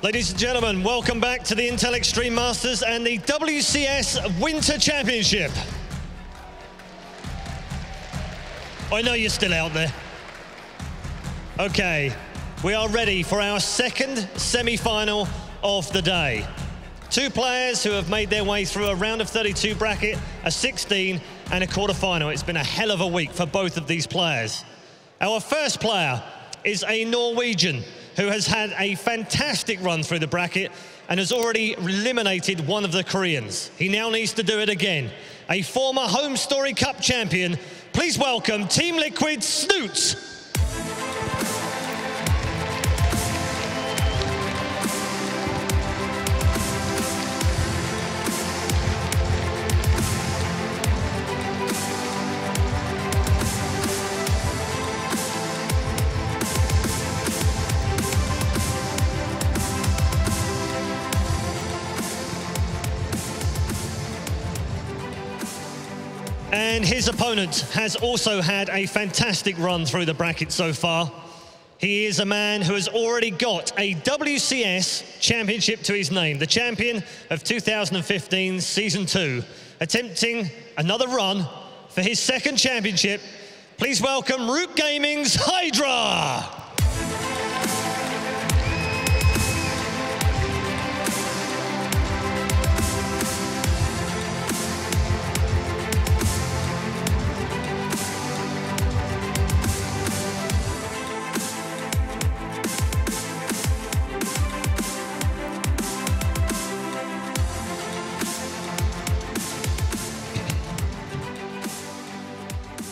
Ladies and gentlemen, welcome back to the Intel Extreme Masters and the WCS Winter Championship. I know you're still out there. Okay, we are ready for our second semi-final of the day. Two players who have made their way through a round of 32 bracket, a 16 and a quarter-final. It's been a hell of a week for both of these players. Our first player is a Norwegian who has had a fantastic run through the bracket and has already eliminated one of the Koreans. He now needs to do it again. A former Home Story Cup champion, please welcome Team Liquid's Snute. And his opponent has also had a fantastic run through the bracket so far. He is a man who has already got a WCS championship to his name, the champion of 2015 Season 2, attempting another run for his second championship. Please welcome Root Gaming's Hydra!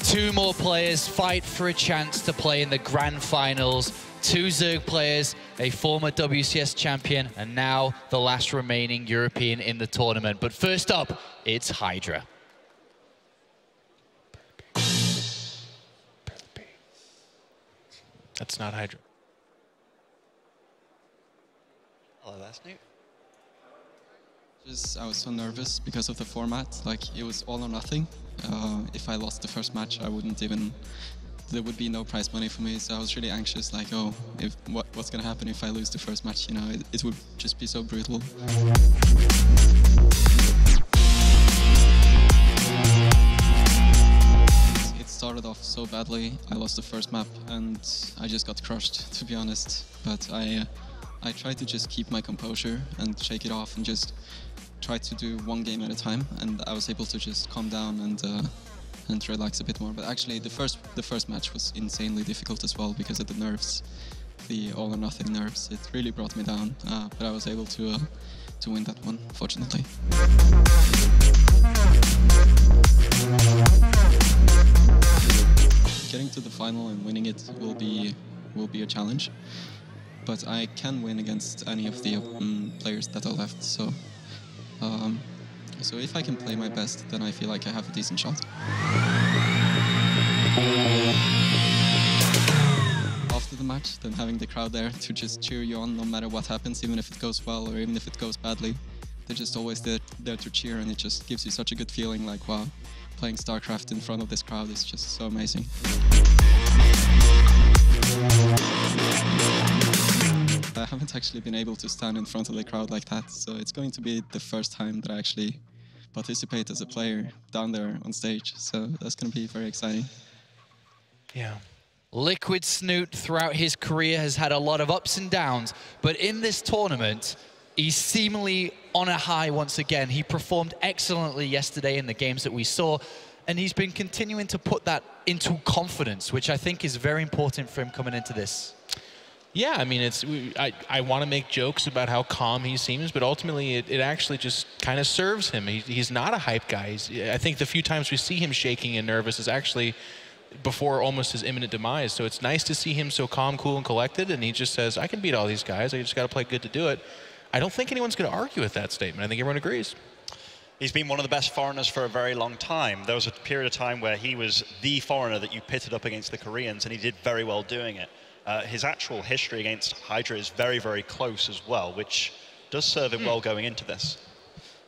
Two more players fight for a chance to play in the grand finals. Two Zerg players, a former WCS champion, and now the last remaining European in the tournament. But first up, it's Hydra. That's not Hydra. Hello there, Snute. I was so nervous because of the format. Like, it was all or nothing. If I lost the first match, I wouldn't even, there would be no prize money for me. So I was really anxious, like, oh, what's gonna happen if I lose the first match? You know, it would just be so brutal. It started off so badly. I lost the first map and I just got crushed, to be honest. But I tried to just keep my composure and shake it off and just try to do one game at a time, and I was able to just calm down and relax a bit more. But actually, the first match was insanely difficult as well because of the nerves, the all or nothing nerves. It really brought me down, but I was able to win that one, fortunately. Getting to the final and winning it will be a challenge, but I can win against any of the players that are left. So if I can play my best, then I feel like I have a decent shot. After the match, then having the crowd there to just cheer you on no matter what happens, even if it goes well or even if it goes badly, they're just always there to cheer, and it just gives you such a good feeling, like, wow, playing StarCraft in front of this crowd is just so amazing. I haven't actually been able to stand in front of the crowd like that, so it's going to be the first time that I actually participate as a player down there on stage, so that's going to be very exciting. Yeah. Liquid Snute throughout his career has had a lot of ups and downs, but in this tournament, he's seemingly on a high once again. He performed excellently yesterday in the games that we saw, and he's been continuing to put that into confidence, which I think is very important for him coming into this. Yeah, I mean, I want to make jokes about how calm he seems, but ultimately it actually just kind of serves him. He's not a hype guy. I think the few times we see him shaking and nervous is actually before almost his imminent demise. So it's nice to see him so calm, cool, and collected, and he just says, I can beat all these guys. I just got to play good to do it. I don't think anyone's going to argue with that statement. I think everyone agrees. He's been one of the best foreigners for a very long time. There was a period of time where he was the foreigner that you pitted up against the Koreans, and he did very well doing it. His actual history against Hydra is very, very close as well, which does serve him well going into this.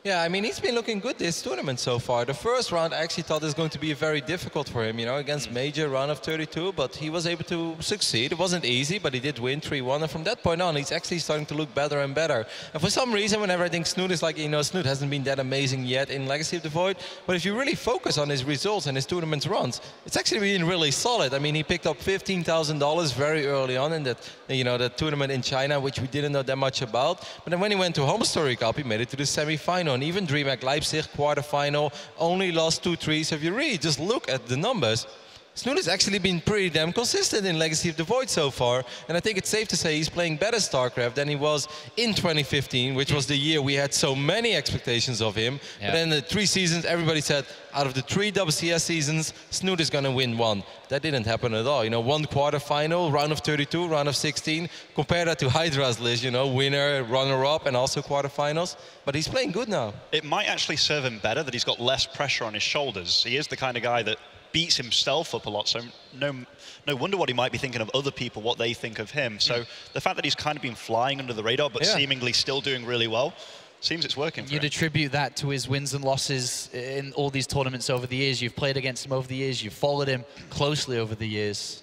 Yeah, I mean, he's been looking good this tournament so far. The first round, I actually thought it was going to be very difficult for him, you know, against Major, round of 32, but he was able to succeed. It wasn't easy, but he did win 3-1, and from that point on, he's actually starting to look better and better. And for some reason, whenever I think Snute is like, you know, Snute hasn't been that amazing yet in Legacy of the Void, but if you really focus on his results and his tournament runs, it's actually been really solid. I mean, he picked up $15,000 very early on in that, you know, that tournament in China, which we didn't know that much about. But then when he went to Home Story Cup, he made it to the semi-final. And even DreamHack Leipzig quarterfinal, only lost 2-3. So if you really just look at the numbers, Snute has actually been pretty damn consistent in Legacy of the Void so far, and I think it's safe to say he's playing better StarCraft than he was in 2015, which was the year we had so many expectations of him. But then the 3 seasons, everybody said, out of the 3 WCS seasons, Snute is going to win 1. That didn't happen at all. You know, 1 quarterfinal, round of 32, round of 16. Compare that to Hydra's list, you know, winner, runner-up, and also quarterfinals. But he's playing good now. It might actually serve him better that he's got less pressure on his shoulders. He is the kind of guy that beats himself up a lot, so no wonder what he might be thinking of other people, what they think of him. So the fact that he's kind of been flying under the radar, but seemingly still doing really well, seems it's working for him. You'd attribute that to his wins and losses in all these tournaments over the years. You've played against him over the years. You've followed him closely over the years.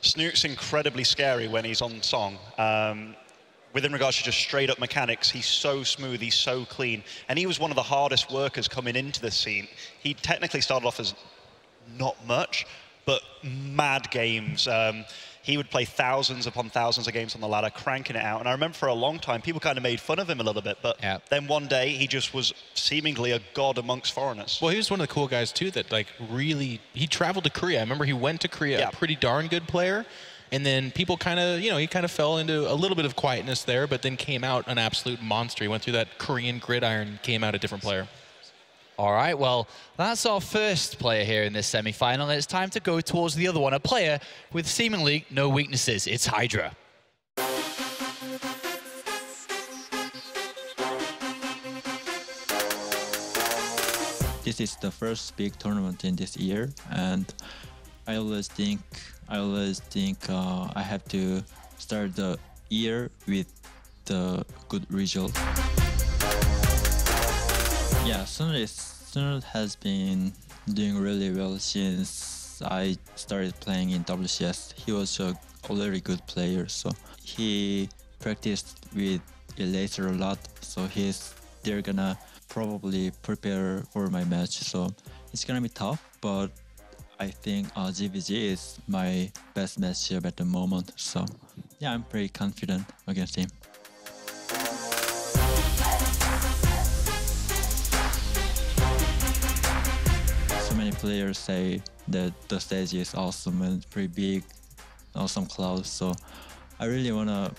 Snute's incredibly scary when he's on song. Within regards to just straight up mechanics, he's so smooth, he's so clean. And he was one of the hardest workers coming into the scene. He technically started off as not much, but mad games. He would play thousands upon thousands of games on the ladder, cranking it out. And I remember for a long time, people kind of made fun of him a little bit, but then one day he just was seemingly a god amongst foreigners. Well, he was one of the cool guys too that like really, he traveled to Korea. I remember he went to Korea, a pretty darn good player. And then people kind of, you know, he kind of fell into a little bit of quietness there, but then came out an absolute monster. He went through that Korean gridiron, came out a different player. All right, well, that's our first player here in this semi-final. It's time to go towards the other one, a player with seemingly no weaknesses. It's Hydra. This is the first big tournament in this year, and I always think I have to start the year with the good result. Yeah, Snute has been doing really well since I started playing in WCS. He was a already good player, so he practiced with Laser a lot, so they're gonna probably prepare for my match, so it's gonna be tough, but I think ZvZ is my best matchup at the moment, so yeah, I'm pretty confident against him. Many players say that the stage is awesome and pretty big, awesome clouds. So I really wanna.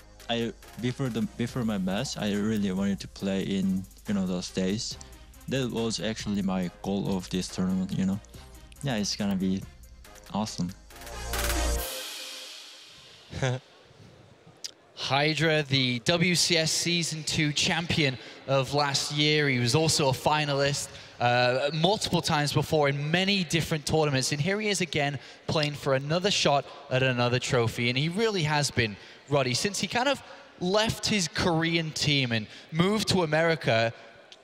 Before my match, I really wanted to play in the stage. That was actually my goal of this tournament. Yeah, it's gonna be awesome. Hydra, the WCS Season 2 champion of last year. He was also a finalist multiple times before in many different tournaments. And here he is again playing for another shot at another trophy. And he really has been, Roddy, since he kind of left his Korean team and moved to America,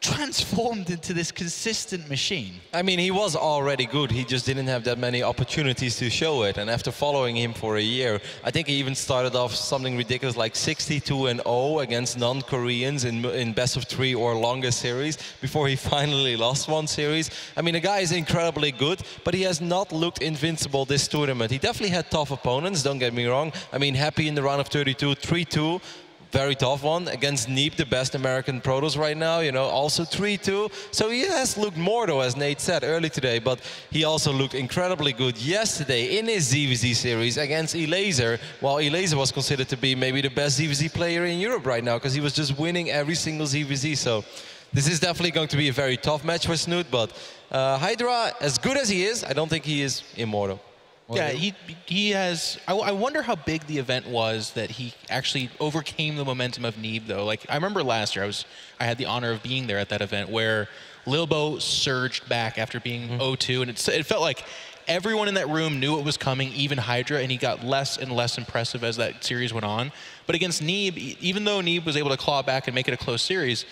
transformed into this consistent machine. I mean, he was already good. He just didn't have that many opportunities to show it. And after following him for a year, I think he even started off something ridiculous like 62-0 against non-Koreans in best of 3 or longer series before he finally lost one series. I mean, the guy is incredibly good, but he has not looked invincible this tournament. He definitely had tough opponents, don't get me wrong. I mean, Happy in the round of 32, 3-2. Very tough one against Neep, the best American Protoss right now, also 3-2. So he has looked more though, as Nate said early today, but he also looked incredibly good yesterday in his ZvZ series against Elaser, while Elaser was considered to be maybe the best ZvZ player in Europe right now, because he was just winning every single ZvZ. So this is definitely going to be a very tough match for Snute, but Hydra, as good as he is, I don't think he is immortal. Yeah, he has. I wonder how big the event was that he actually overcame the momentum of Neeb, though. Like, I remember last year, I had the honor of being there at that event where Lilbo surged back after being 0-2, and it felt like everyone in that room knew it was coming, even Hydra, and he got less and less impressive as that series went on. But against Neeb, even though Neeb was able to claw back and make it a close series,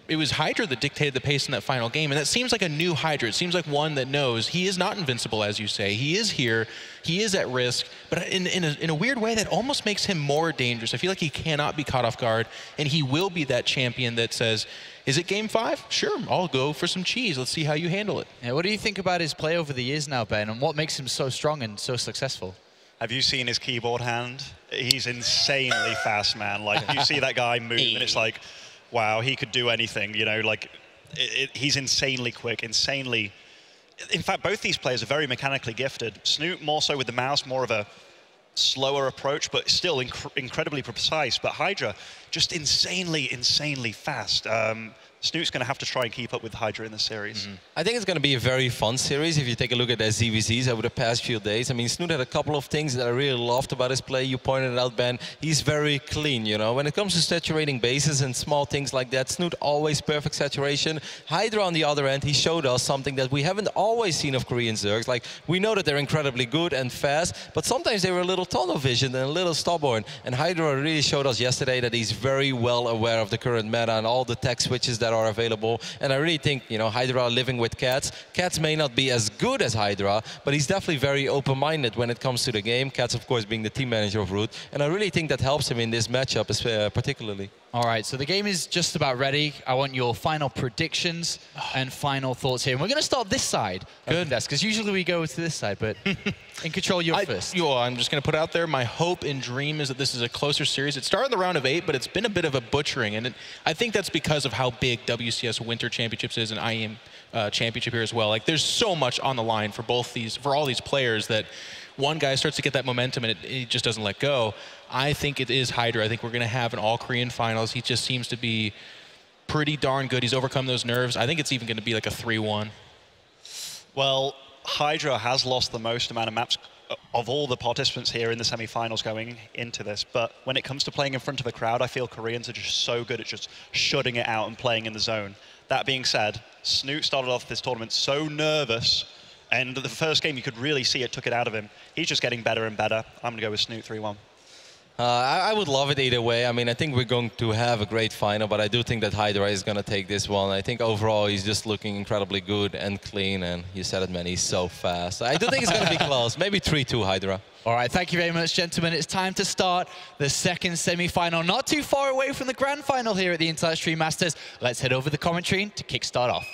it was Hydra that dictated the pace in that final game, and that seems like a new Hydra. It seems like one that knows he is not invincible, as you say. He is here, he is at risk, but in a weird way that almost makes him more dangerous. I feel like he cannot be caught off guard, and he will be that champion that says, is it game 5? Sure, I'll go for some cheese. Let's see how you handle it. Yeah, what do you think about his play over the years now, Ben, and what makes him so strong and so successful? Have you seen his keyboard hand? He's insanely fast, man. Like, you see that guy move, and it's like, wow, he could do anything, you know, like, he's insanely quick, insanely... In fact, both these players are very mechanically gifted. Snute more so with the mouse, more of a slower approach, but still incredibly precise. But Hydra, just insanely fast. Snute's going to have to try and keep up with Hydra in the series. I think it's going to be a very fun series if you take a look at their ZvZs over the past few days. I mean, Snute had a couple of things that I really loved about his play. You pointed it out, Ben. He's very clean, you know. When it comes to saturating bases and small things like that, Snute always perfect saturation. Hydra, on the other end, he showed us something that we haven't always seen of Korean Zergs. Like, we know that they're incredibly good and fast, but sometimes they were a little tunnel visioned and a little stubborn. And Hydra really showed us yesterday that he's very well aware of the current meta and all the tech switches that are available. And I really think, you know, Hydra living with Cats. Cats may not be as good as Hydra, but he's definitely very open-minded when it comes to the game. Cats, of course, being the team manager of Root. And I really think that helps him in this matchup particularly. All right, so the game is just about ready. I want your final predictions and final thoughts here. And we're going to start this side of the desk, because usually we go to this side, but in control, you're first. I'm just going to put out there, my hope and dream is that this is a closer series. It started in the round of 8, but it's been a bit of a butchering, and I think that's because of how big WCS Winter Championships is and IEM Championship here as well. Like, there's so much on the line for all these players that one guy starts to get that momentum and it just doesn't let go. I think it is Hydra. I think we're going to have an all-Korean finals. He just seems to be pretty darn good. He's overcome those nerves. I think it's even going to be like a 3-1. Well, Hydra has lost the most amount of maps of all the participants here in the semi-finals going into this. But when it comes to playing in front of a crowd, I feel Koreans are just so good at just shutting it out and playing in the zone. That being said, Snute started off this tournament so nervous, and the first game you could really see it took it out of him. He's just getting better and better. I'm going to go with Snute 3-1. I would love it either way. I mean, I think we're going to have a great final, but I do think that Hydra is going to take this one. I think overall he's just looking incredibly good and clean, and you said it, man, he's so fast. I do think it's going to be close. Maybe 3-2 Hydra. All right, thank you very much, gentlemen. It's time to start the second semi-final. Not too far away from the grand final here at the Internet Stream Masters. Let's head over the commentary to kickstart off.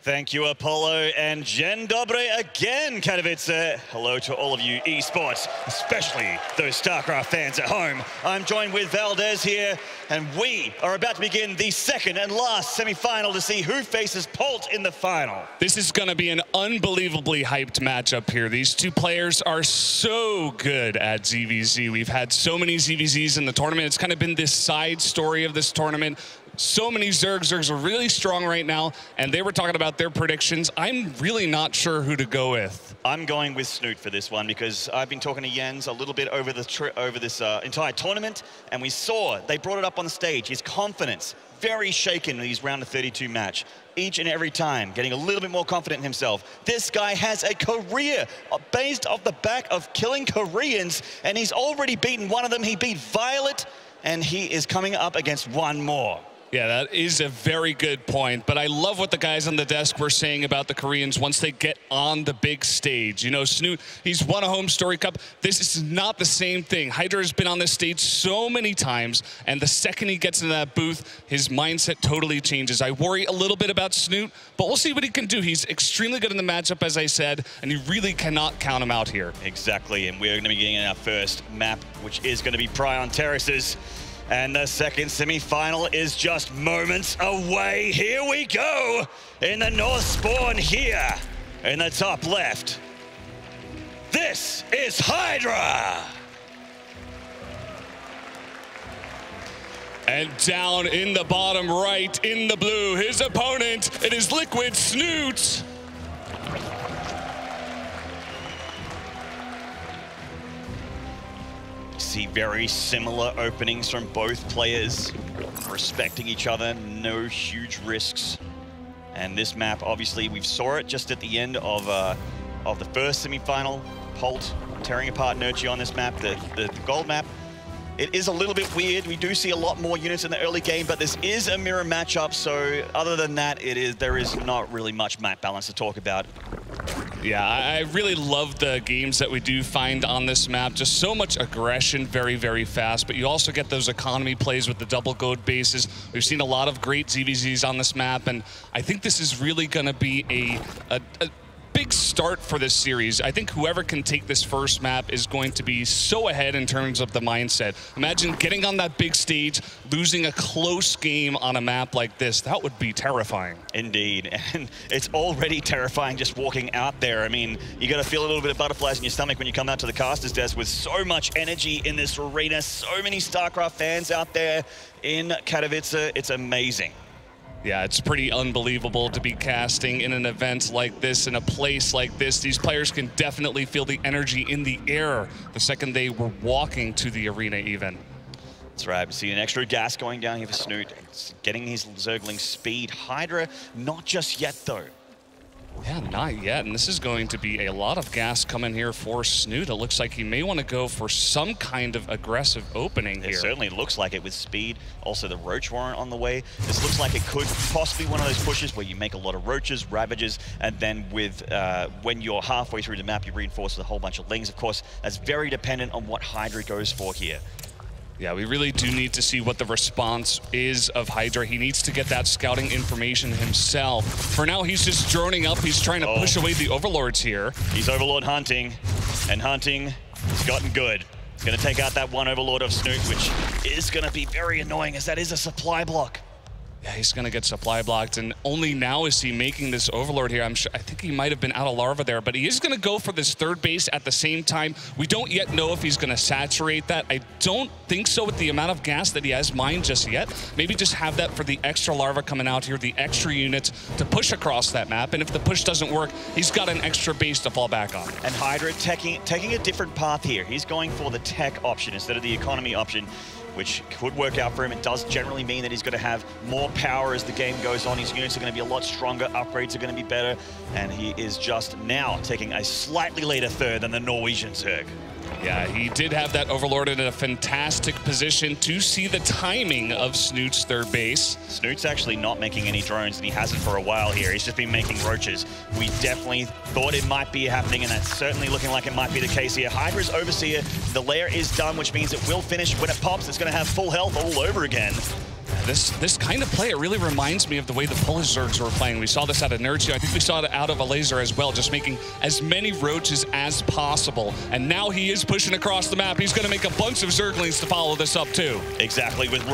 Thank you, Apollo, and Dzień dobry again, Katowice. Hello to all of you esports, especially those StarCraft fans at home. I'm joined with Valdez here, and we are about to begin the second and last semi-final to see who faces Polt in the final. This is going to be an unbelievably hyped matchup here. These two players are so good at ZvZ. We've had so many ZvZs in the tournament. It's kind of been this side story of this tournament. So many Zergs. Zergs are really strong right now, and they were talking about their predictions. I'm really not sure who to go with. I'm going with Snute for this one because I've been talking to Jens a little bit over this entire tournament, and we saw they brought it up on the stage. His confidence very shaken in his round of 32 match. Each and every time, getting a little bit more confident in himself. This guy has a career based off the back of killing Koreans, and he's already beaten one of them. He beat Violet, and he is coming up against one more. Yeah, that is a very good point, but I love what the guys on the desk were saying about the Koreans once they get on the big stage. You know, Snute, he's won a home story cup. This is not the same thing. Hydra has been on this stage so many times, and the second he gets into that booth, his mindset totally changes. I worry a little bit about Snute, but we'll see what he can do. He's extremely good in the matchup, as I said, and you really cannot count him out here. Exactly, and we're going to be getting our first map, which is going to be Prion Terraces. And the second semi-final is just moments away. Here we go in the North Spawn here in the top left. This is Hydra. And down in the bottom right, in the blue, his opponent, it is Liquid Snute. See very similar openings from both players, respecting each other, no huge risks. And this map, obviously, we saw it just at the end of the first semi-final. Polt tearing apart Nurchi on this map, the gold map. It is a little bit weird. We do see a lot more units in the early game, but this is a mirror matchup, so other than that, there is not really much map balance to talk about. Yeah, I really love the games that we do find on this map. Just so much aggression very, very fast, but you also get those economy plays with the double gold bases. We've seen a lot of great ZvZs on this map, and I think this is really going to be a big start for this series. I think whoever can take this first map is going to be so ahead in terms of the mindset. Imagine getting on that big stage, losing a close game on a map like this. That would be terrifying. Indeed, and it's already terrifying just walking out there. I mean, you got to feel a little bit of butterflies in your stomach when you come out to the caster's desk with so much energy in this arena, so many StarCraft fans out there in Katowice. It's amazing. Yeah, it's pretty unbelievable to be casting in an event like this, in a place like this. These players can definitely feel the energy in the air the second they were walking to the arena even. That's right, we see an extra gas going down here for Snute. It's getting his Zergling speed. Hydra, not just yet though. Yeah, not yet, and this is going to be a lot of gas coming here for Snute. It looks like he may want to go for some kind of aggressive opening here. It certainly looks like it with speed. Also, the Roach Warrant on the way. This looks like it could possibly be one of those pushes where you make a lot of Roaches, Ravages, and then with when you're halfway through the map, you reinforce with a whole bunch of Lings. Of course, that's very dependent on what Hydra goes for here. Yeah, we really do need to see what the response is of Hydra. He needs to get that scouting information himself. For now, he's just droning up. He's trying to push away the Overlords here. He's Overlord hunting, and hunting has gotten good. He's going to take out that one Overlord of Snute, which is going to be very annoying, as that is a supply block. Yeah, he's going to get supply blocked, and only now is he making this Overlord here. I think he might have been out of larva there, but he is going to go for this third base at the same time. We don't yet know if he's going to saturate that. I don't think so with the amount of gas that he has mined just yet. Maybe just have that for the extra larva coming out here, the extra units to push across that map, and if the push doesn't work, he's got an extra base to fall back on. And Hydra taking a different path here. He's going for the tech option instead of the economy option, which could work out for him. It does generally mean that he's going to have more power as the game goes on. His units are going to be a lot stronger, upgrades are going to be better, and he is just now taking a slightly later third than the Norwegian Zerg. Yeah, he did have that Overlord in a fantastic position to see the timing of Snute's third base. Snute's actually not making any drones, and he hasn't for a while here. He's just been making Roaches. We definitely thought it might be happening, and that's certainly looking like it might be the case here. Hydra's Overseer, the lair is done, which means it will finish. When it pops, it's going to have full health all over again. This kind of play, it really reminds me of the way the Polish Zergs were playing. We saw this out of Nerdshow. I think we saw it out of a laser as well, just making as many Roaches as possible. And now he is pushing across the map. He's going to make a bunch of Zerglings to follow this up too. Exactly, with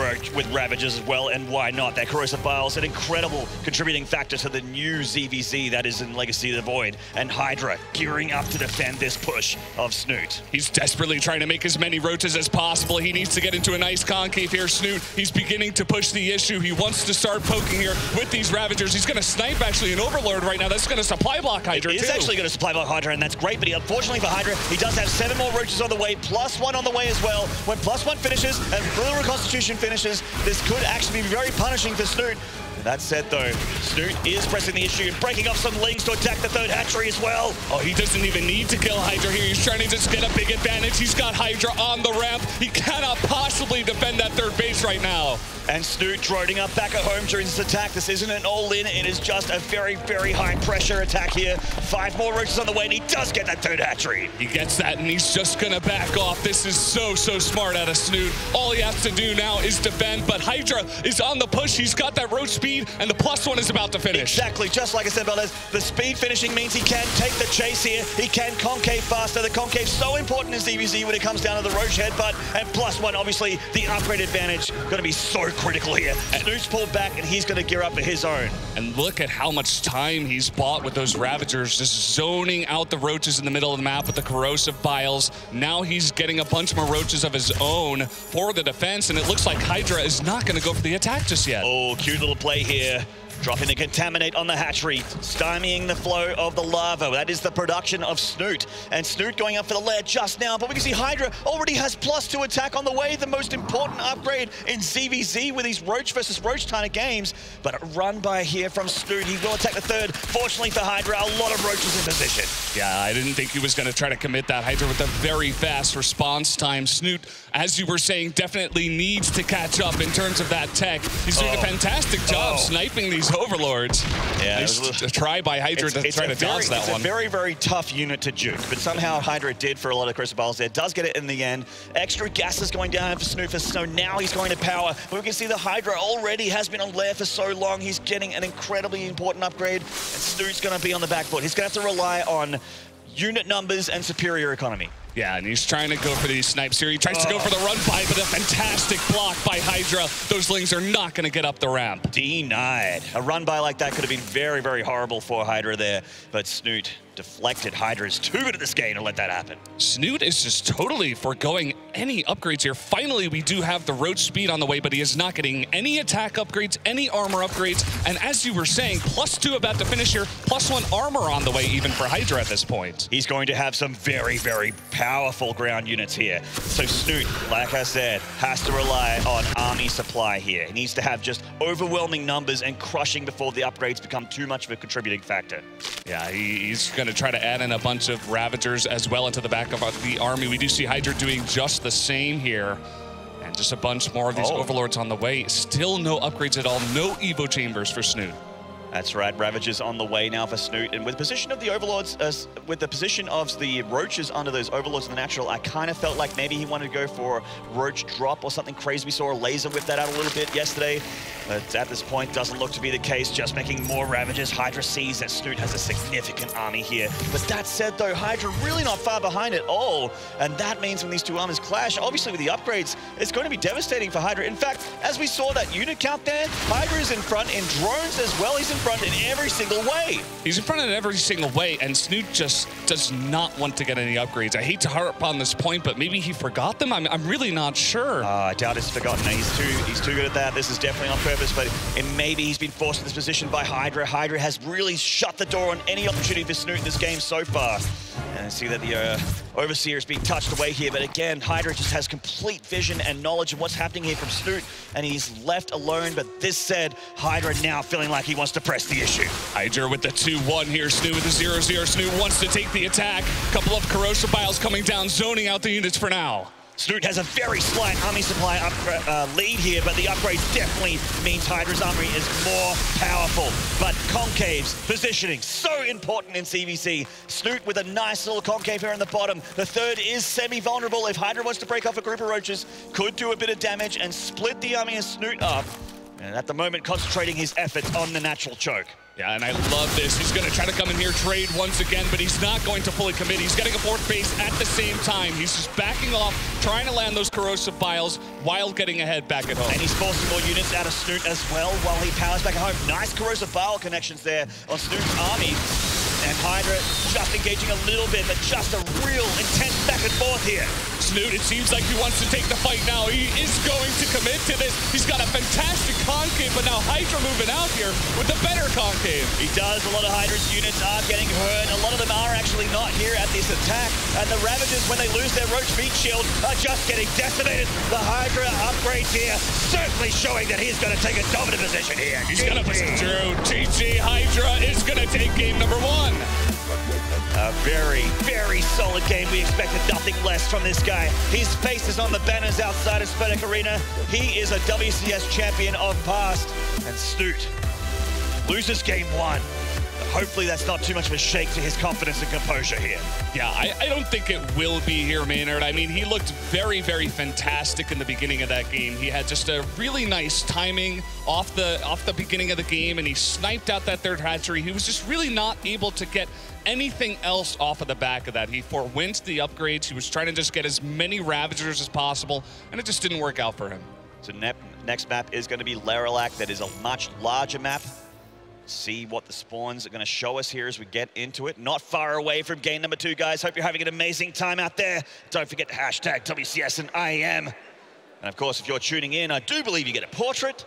Ravages as well, and why not? That Corrosive Bile's an incredible contributing factor to the new ZvZ that is in Legacy of the Void. And Hydra gearing up to defend this push of Snute. He's desperately trying to make as many Roaches as possible. He needs to get into a nice concave here. Snute, he's beginning to push the issue. He wants to start poking here with these Ravagers. He's going to snipe actually an Overlord right now. That's going to supply block Hydra too. It is actually going to supply block Hydra, and that's great, but unfortunately for Hydra, he does have 7 more Roaches on the way, +1 on the way as well. When +1 finishes and Brutal Reconstitution finishes, this could actually be very punishing for Snute. That said though, Snute is pressing the issue and breaking off some Lings to attack the third hatchery as well. Oh, he doesn't even need to kill Hydra here. He's trying to just get a big advantage. He's got Hydra on the ramp. He cannot possibly defend that third base right now. And Snute droning up back at home during this attack. This isn't an all-in. It is just a very, very high-pressure attack here. 5 more Roaches on the way, and he does get that third hatchery. He gets that, and he's just going to back off. This is so smart out of Snute. All he has to do now is defend, but Hydra is on the push. He's got that Roach speed, and the +1 is about to finish. Exactly, just like I said, Valdez, the speed finishing means he can take the chase here. He can concave faster. The concave's so important in ZvZ when it comes down to the Roach headbutt, and +1, obviously, the upgrade advantage going to be so critical here. Snute's pulled back, and he's going to gear up for his own. And look at how much time he's bought with those Ravagers, just zoning out the Roaches in the middle of the map with the Corrosive Biles. Now he's getting a bunch more Roaches of his own for the defense, and it looks like Hydra is not going to go for the attack just yet. Oh, cute little play here. Dropping the Contaminate on the hatchery, stymieing the flow of the lava. That is the production of Snute. And Snute going up for the lair just now, but we can see Hydra already has +2 attack on the way, the most important upgrade in ZvZ with these Roach versus Roach kind of games. But a run by here from Snute. He will attack the third. Fortunately for Hydra, a lot of Roaches in position. Yeah, I didn't think he was going to try to commit that. Hydra with a very fast response time. Snute, as you were saying, definitely needs to catch up in terms of that tech. He's doing a fantastic job sniping these overlords. Yeah, nice try by Hydra to try to dodge that one. It's a very, very tough unit to juke, but somehow Hydra did for a lot of Crucibles there. Does get it in the end. Extra gas is going down for Snute, so now he's going to power. But we can see the Hydra already has been on lair for so long. He's getting an incredibly important upgrade, and Snute's going to be on the back foot. He's going to have to rely on unit numbers and superior economy. Yeah, and he's trying to go for these snipes here. He tries to go for the run by, but a fantastic block by Hydra. Those Lings are not going to get up the ramp. Denied. A run by like that could have been very, very horrible for Hydra there, but Snute deflected. Hydra is too good at this game to let that happen. Snute is just totally foregoing any upgrades here. Finally, we do have the Roach speed on the way, but he is not getting any attack upgrades, any armor upgrades, and as you were saying, +2 about to finish here, +1 armor on the way even for Hydra at this point. He's going to have some very, very powerful ground units here. So Snute, like I said, has to rely on army supply here. He needs to have just overwhelming numbers and crushing before the upgrades become too much of a contributing factor. Yeah, he's going to try to add in a bunch of Ravagers as well into the back of the army. We do see Hydra doing just the same here. And just a bunch more of these Overlords on the way. Still no upgrades at all. No Evo Chambers for Snute. That's right, Ravagers on the way now for Snute. And with the position of the Overlords, with the position of the Roaches under those Overlords in the natural, I kind of felt like maybe he wanted to go for Roach drop or something crazy. We saw a laser whip that out a little bit yesterday. But at this point, doesn't look to be the case, just making more Ravagers. Hydra sees that Snute has a significant army here. But that said, though, Hydra really not far behind at all. And that means when these two armies clash, obviously with the upgrades, it's going to be devastating for Hydra. In fact, as we saw that unit count there, Hydra is in front in drones as well. He's in front in every single way. He's in front in every single way, and Snute just does not want to get any upgrades. I hate to harp on this point, but maybe he forgot them? I'm really not sure. I doubt he's forgotten. He's too good at that. This is definitely on purpose, but maybe he's been forced in this position by Hydra. Hydra has really shut the door on any opportunity for Snute in this game so far. And I see that the Overseer is being touched away here, but again, Hydra just has complete vision and knowledge of what's happening here from Snute, and he's left alone. But this said, Hydra now feeling like he wants to press the issue. Hydra with the 2-1 here. Snute with the 0-0. Snute wants to take the attack. Couple of Corrosive Biles coming down, zoning out the units for now. Snute has a very slight army supply lead here, but the upgrade definitely means Hydra's army is more powerful. But concaves, positioning, so important in ZvZ. Snute with a nice little concave here in the bottom. The third is semi-vulnerable. If Hydra wants to break off a group of Roaches, could do a bit of damage and split the army of Snute up. And at the moment, concentrating his efforts on the natural choke. Yeah, and I love this. He's going to try to come in here, trade once again, but he's not going to fully commit. He's getting a fourth base at the same time. He's just backing off, trying to land those Corrosive Biles while getting ahead back at home. And he's forcing more units out of Snute as well while he powers back at home. Nice Corrosive Bile connections there on Snute's army. And Hydra just engaging a little bit, but just a real intense back and forth here. Snute, it seems like he wants to take the fight now. He is going to commit to this. He's got a fantastic concave, but now Hydra moving out here with a better concave. He does. A lot of Hydra's units are getting hurt. A lot of them are actually not here at this attack. And the Ravagers, when they lose their Roach meat shield, are just getting decimated. The Hydra upgrades here, certainly showing that he's going to take a dominant position here. He's going to push it through. GG, Hydra is going to take game number 1. A very, very solid game. We expected nothing less from this guy. His face is on the banners outside of Sputnik Arena. He is a WCS champion of past. And Snute loses game 1. Hopefully that's not too much of a shake to his confidence and composure here. Yeah, I don't think it will be here, Maynard. I mean, he looked very, very fantastic in the beginning of that game. He had just a really nice timing off the beginning of the game, and he sniped out that third hatchery. He was just really not able to get anything else off of the back of that. He forwent the upgrades. He was trying to just get as many Ravagers as possible, and it just didn't work out for him. So next map is going to be Laralac. That is a much larger map. See what the spawns are going to show us here as we get into it. Not far away from game number 2, guys. Hope you're having an amazing time out there. Don't forget to hashtag WCS and IEM. And of course, if you're tuning in, I do believe you get a portrait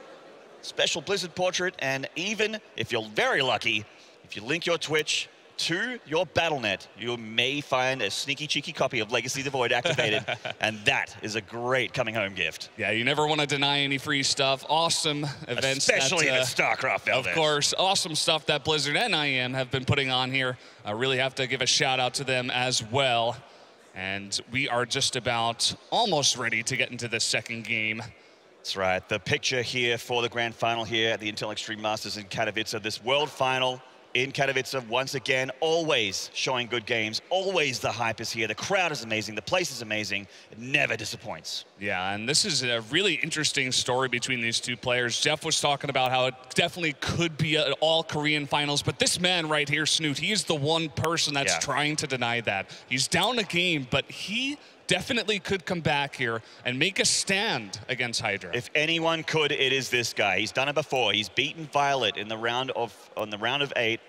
special Blizzard portrait, and even if you're very lucky, if you link your Twitch to your Battle.net, you may find a sneaky, cheeky copy of Legacy of the Void activated, and that is a great coming home gift. Yeah, you never want to deny any free stuff. Awesome events. Especially in the StarCraft Velvet. Of course, awesome stuff that Blizzard and IEM have been putting on here. I really have to give a shout out to them as well. And we are just about almost ready to get into the second game. That's right. The picture here for the grand final here at the Intel Extreme Masters in Katowice, this world final in Katowice, once again, always showing good games. Always the hype is here. The crowd is amazing. The place is amazing. It never disappoints. Yeah, and this is a really interesting story between these two players. Jeff was talking about how it definitely could be an all-Korean finals, but this man right here, Snute, he is the one person that's trying to deny that. He's down a game, but he definitely could come back here and make a stand against Hydra. If anyone could, it is this guy. He's done it before. He's beaten Violet in the round of 8,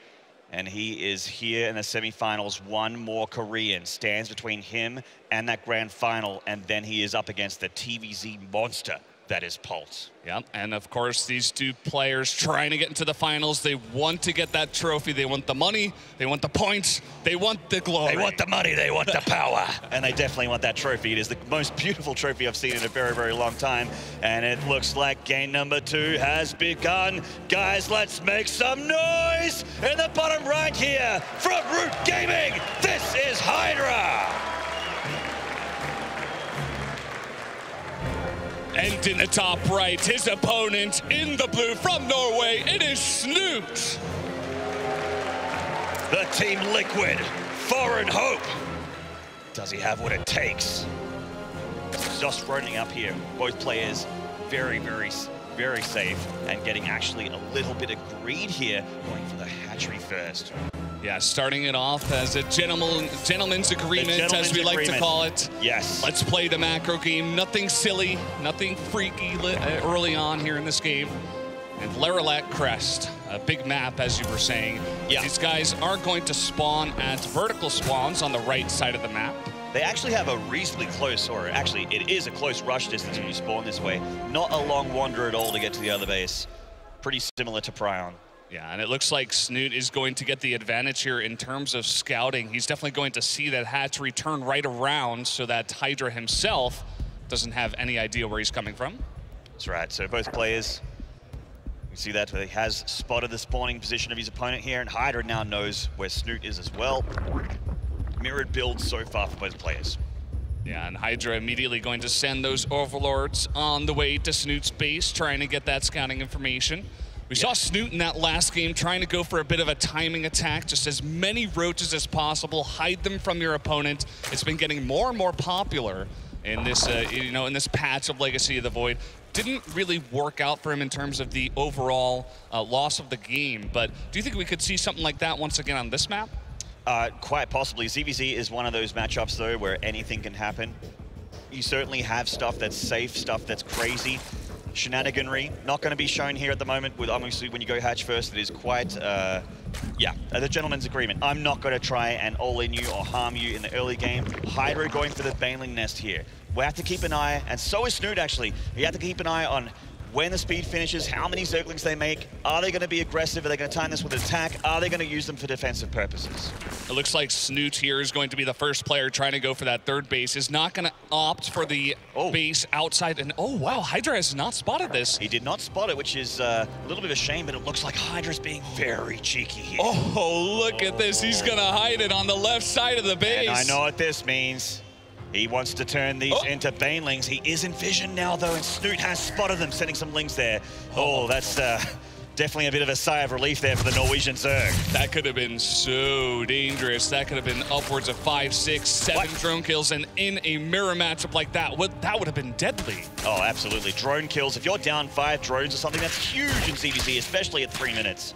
and he is here in the semifinals. One more Korean stands between him and that grand final, and then he is up against the ZvZ monster that is Pulse. Yeah, and of course, these two players trying to get into the finals. They want to get that trophy. They want the money. They want the points. They want the glory. They want the money. They want the power. And they definitely want that trophy. It is the most beautiful trophy I've seen in a very, very long time. And it looks like game number 2 has begun. Guys, let's make some noise in the bottom right here from Root Gaming. This is Hydra. And in the top right, his opponent in the blue from Norway, it is Snute. The Team Liquid, Foreign Hope. Does he have what it takes? Just running up here, both players very, very, very safe and getting actually a little bit of greed here, going for the hatchery first. Yeah, starting it off as a gentleman's agreement, as we like to call it. Yes. Let's play the macro game. Nothing silly, nothing freaky early on here in this game. And Larilat Crest, a big map, as you were saying. Yeah. These guys are going to spawn at vertical spawns on the right side of the map. They actually have a reasonably close, or actually it is a close rush distance when you spawn this way. Not a long wander at all to get to the other base. Pretty similar to Prion. Yeah, and it looks like Snute is going to get the advantage here in terms of scouting. He's definitely going to see that hatchery turn right around so that Hydra himself doesn't have any idea where he's coming from. That's right, so both players, you see that he has spotted the spawning position of his opponent here, and Hydra now knows where Snute is as well. Mirrored builds so far for both players. Yeah, and Hydra immediately going to send those overlords on the way to Snute's base, trying to get that scouting information. We saw Snute in that last game trying to go for a bit of a timing attack, just as many roaches as possible, hide them from your opponent. It's been getting more and more popular in this, in this patch of Legacy of the Void. Didn't really work out for him in terms of the overall loss of the game, but do you think we could see something like that once again on this map? Quite possibly. ZvZ is one of those matchups, though, where anything can happen. You certainly have stuff that's safe, stuff that's crazy. Shenaniganry, not going to be shown here at the moment, with obviously when you go hatch first, it is quite, the gentleman's agreement. I'm not going to try and all-in you or harm you in the early game. Hydra going for the Baneling Nest here. We have to keep an eye, and so is Snute actually. You have to keep an eye on when the speed finishes, how many Zerglings they make. Are they going to be aggressive? Are they going to time this with an attack? Are they going to use them for defensive purposes? It looks like Snute here is going to be the first player trying to go for that third base. Is not going to opt for the base outside. And oh, wow, Hydra has not spotted this. He did not spot it, which is a little bit of a shame, but it looks like Hydra's being very cheeky here. Oh, look at this. He's going to hide it on the left side of the base. And I know what this means. He wants to turn these into Banelings. He is in vision now, though, and Snute has spotted them, sending some lings there. Oh, that's definitely a bit of a sigh of relief there for the Norwegian Zerg. That could have been so dangerous. That could have been upwards of 5, 6, 7 drone kills, and in a mirror matchup like that, that would have been deadly. Oh, absolutely. Drone kills. If you're down 5 drones or something, that's huge in ZvZ, especially at 3 minutes.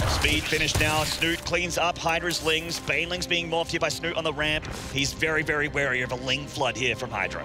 Speed finished now. Snute cleans up Hydra's lings. Banelings being morphed here by Snute on the ramp. He's very, very wary of a ling flood here from Hydra.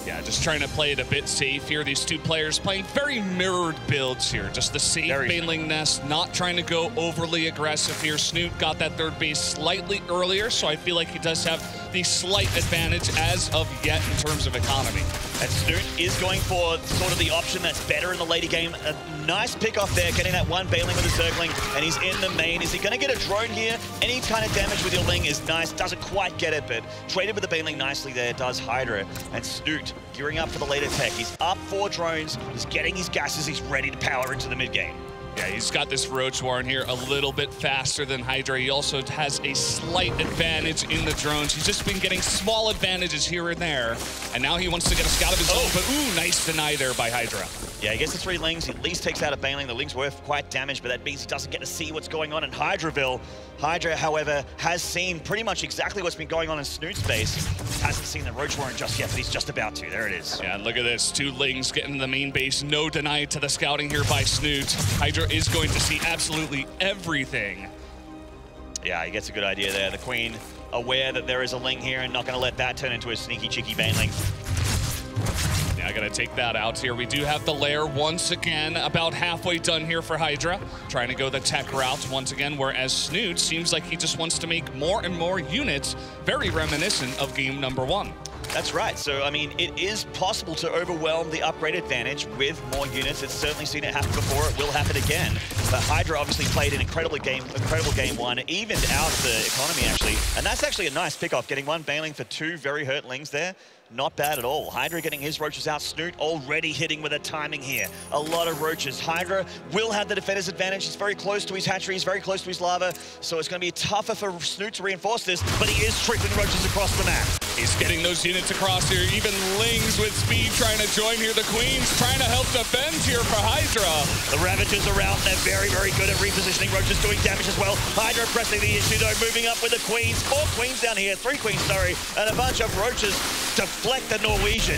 Yeah, just trying to play it a bit safe here. These two players playing very mirrored builds here. Just the safe Baneling Nest, not trying to go overly aggressive here. Snute got that third base slightly earlier, so I feel like he does have the slight advantage as of yet in terms of economy. And Snute is going for sort of the option that's better in the later game. A nice pick off there, getting that one Baneling with the circling, and he's in the main. Is he going to get a drone here? Any kind of damage with your Ling is nice. Doesn't quite get it, but traded with the Baneling nicely there, does Hydra. And Snute gearing up for the later tech. He's up 4 drones, he's getting his gases, he's ready to power into the mid game. Yeah, he's got this Roach Warren here a little bit faster than Hydra. He also has a slight advantage in the drones. He's just been getting small advantages here and there. And now he wants to get a scout of his own, but ooh, nice deny there by Hydra. Yeah, he gets the 3 Lings. He at least takes out a Baneling. The Ling's worth quite damage, but that means he doesn't get to see what's going on in Hydraville. Hydra, however, has seen pretty much exactly what's been going on in Snute's base. Hasn't seen the Roach Warren just yet, but he's just about to. There it is. Yeah, look at this. 2 Lings getting to the main base. No deny to the scouting here by Snute. Hydra is going to see absolutely everything. Yeah, he gets a good idea there. The Queen aware that there is a Ling here and not going to let that turn into a sneaky, cheeky Baneling. Yeah, I gotta take that out here. We do have the lair once again, about halfway done here for Hydra. Trying to go the tech route once again, whereas Snute seems like he just wants to make more and more units, very reminiscent of game number 1. That's right. So, I mean, it is possible to overwhelm the upgrade advantage with more units. It's certainly seen it happen before. It will happen again. But Hydra obviously played an incredible game 1, evened out the economy, actually. And that's actually a nice pick-off, getting 1 Baneling for 2 very hurt Lings there. Not bad at all. Hydra getting his Roaches out. Snute already hitting with a timing here. A lot of Roaches. Hydra will have the defender's advantage. He's very close to his hatchery. He's very close to his lava. So it's going to be tougher for Snute to reinforce this, but he is trickling Roaches across the map. He's getting those units across here. Even Lings with speed trying to join here. The Queen's trying to help defend here for Hydra. The Ravagers around. They're very, very good at repositioning. Roaches doing damage as well. Hydra pressing the issue, though. Moving up with the Queens. 4 Queens down here. 3 Queens, sorry. And a bunch of Roaches deflect the Norwegian.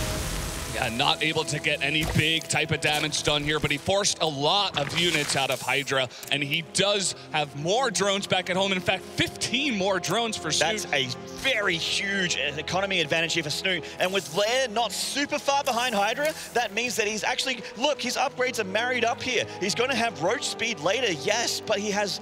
Yeah, not able to get any big type of damage done here, but he forced a lot of units out of Hydra, and he does have more drones back at home. In fact, 15 more drones for Snute. That's a very huge economy advantage here for Snute. And with Lair not super far behind Hydra, that means that he's actually, look, his upgrades are married up here. He's going to have Roach speed later, yes, but he has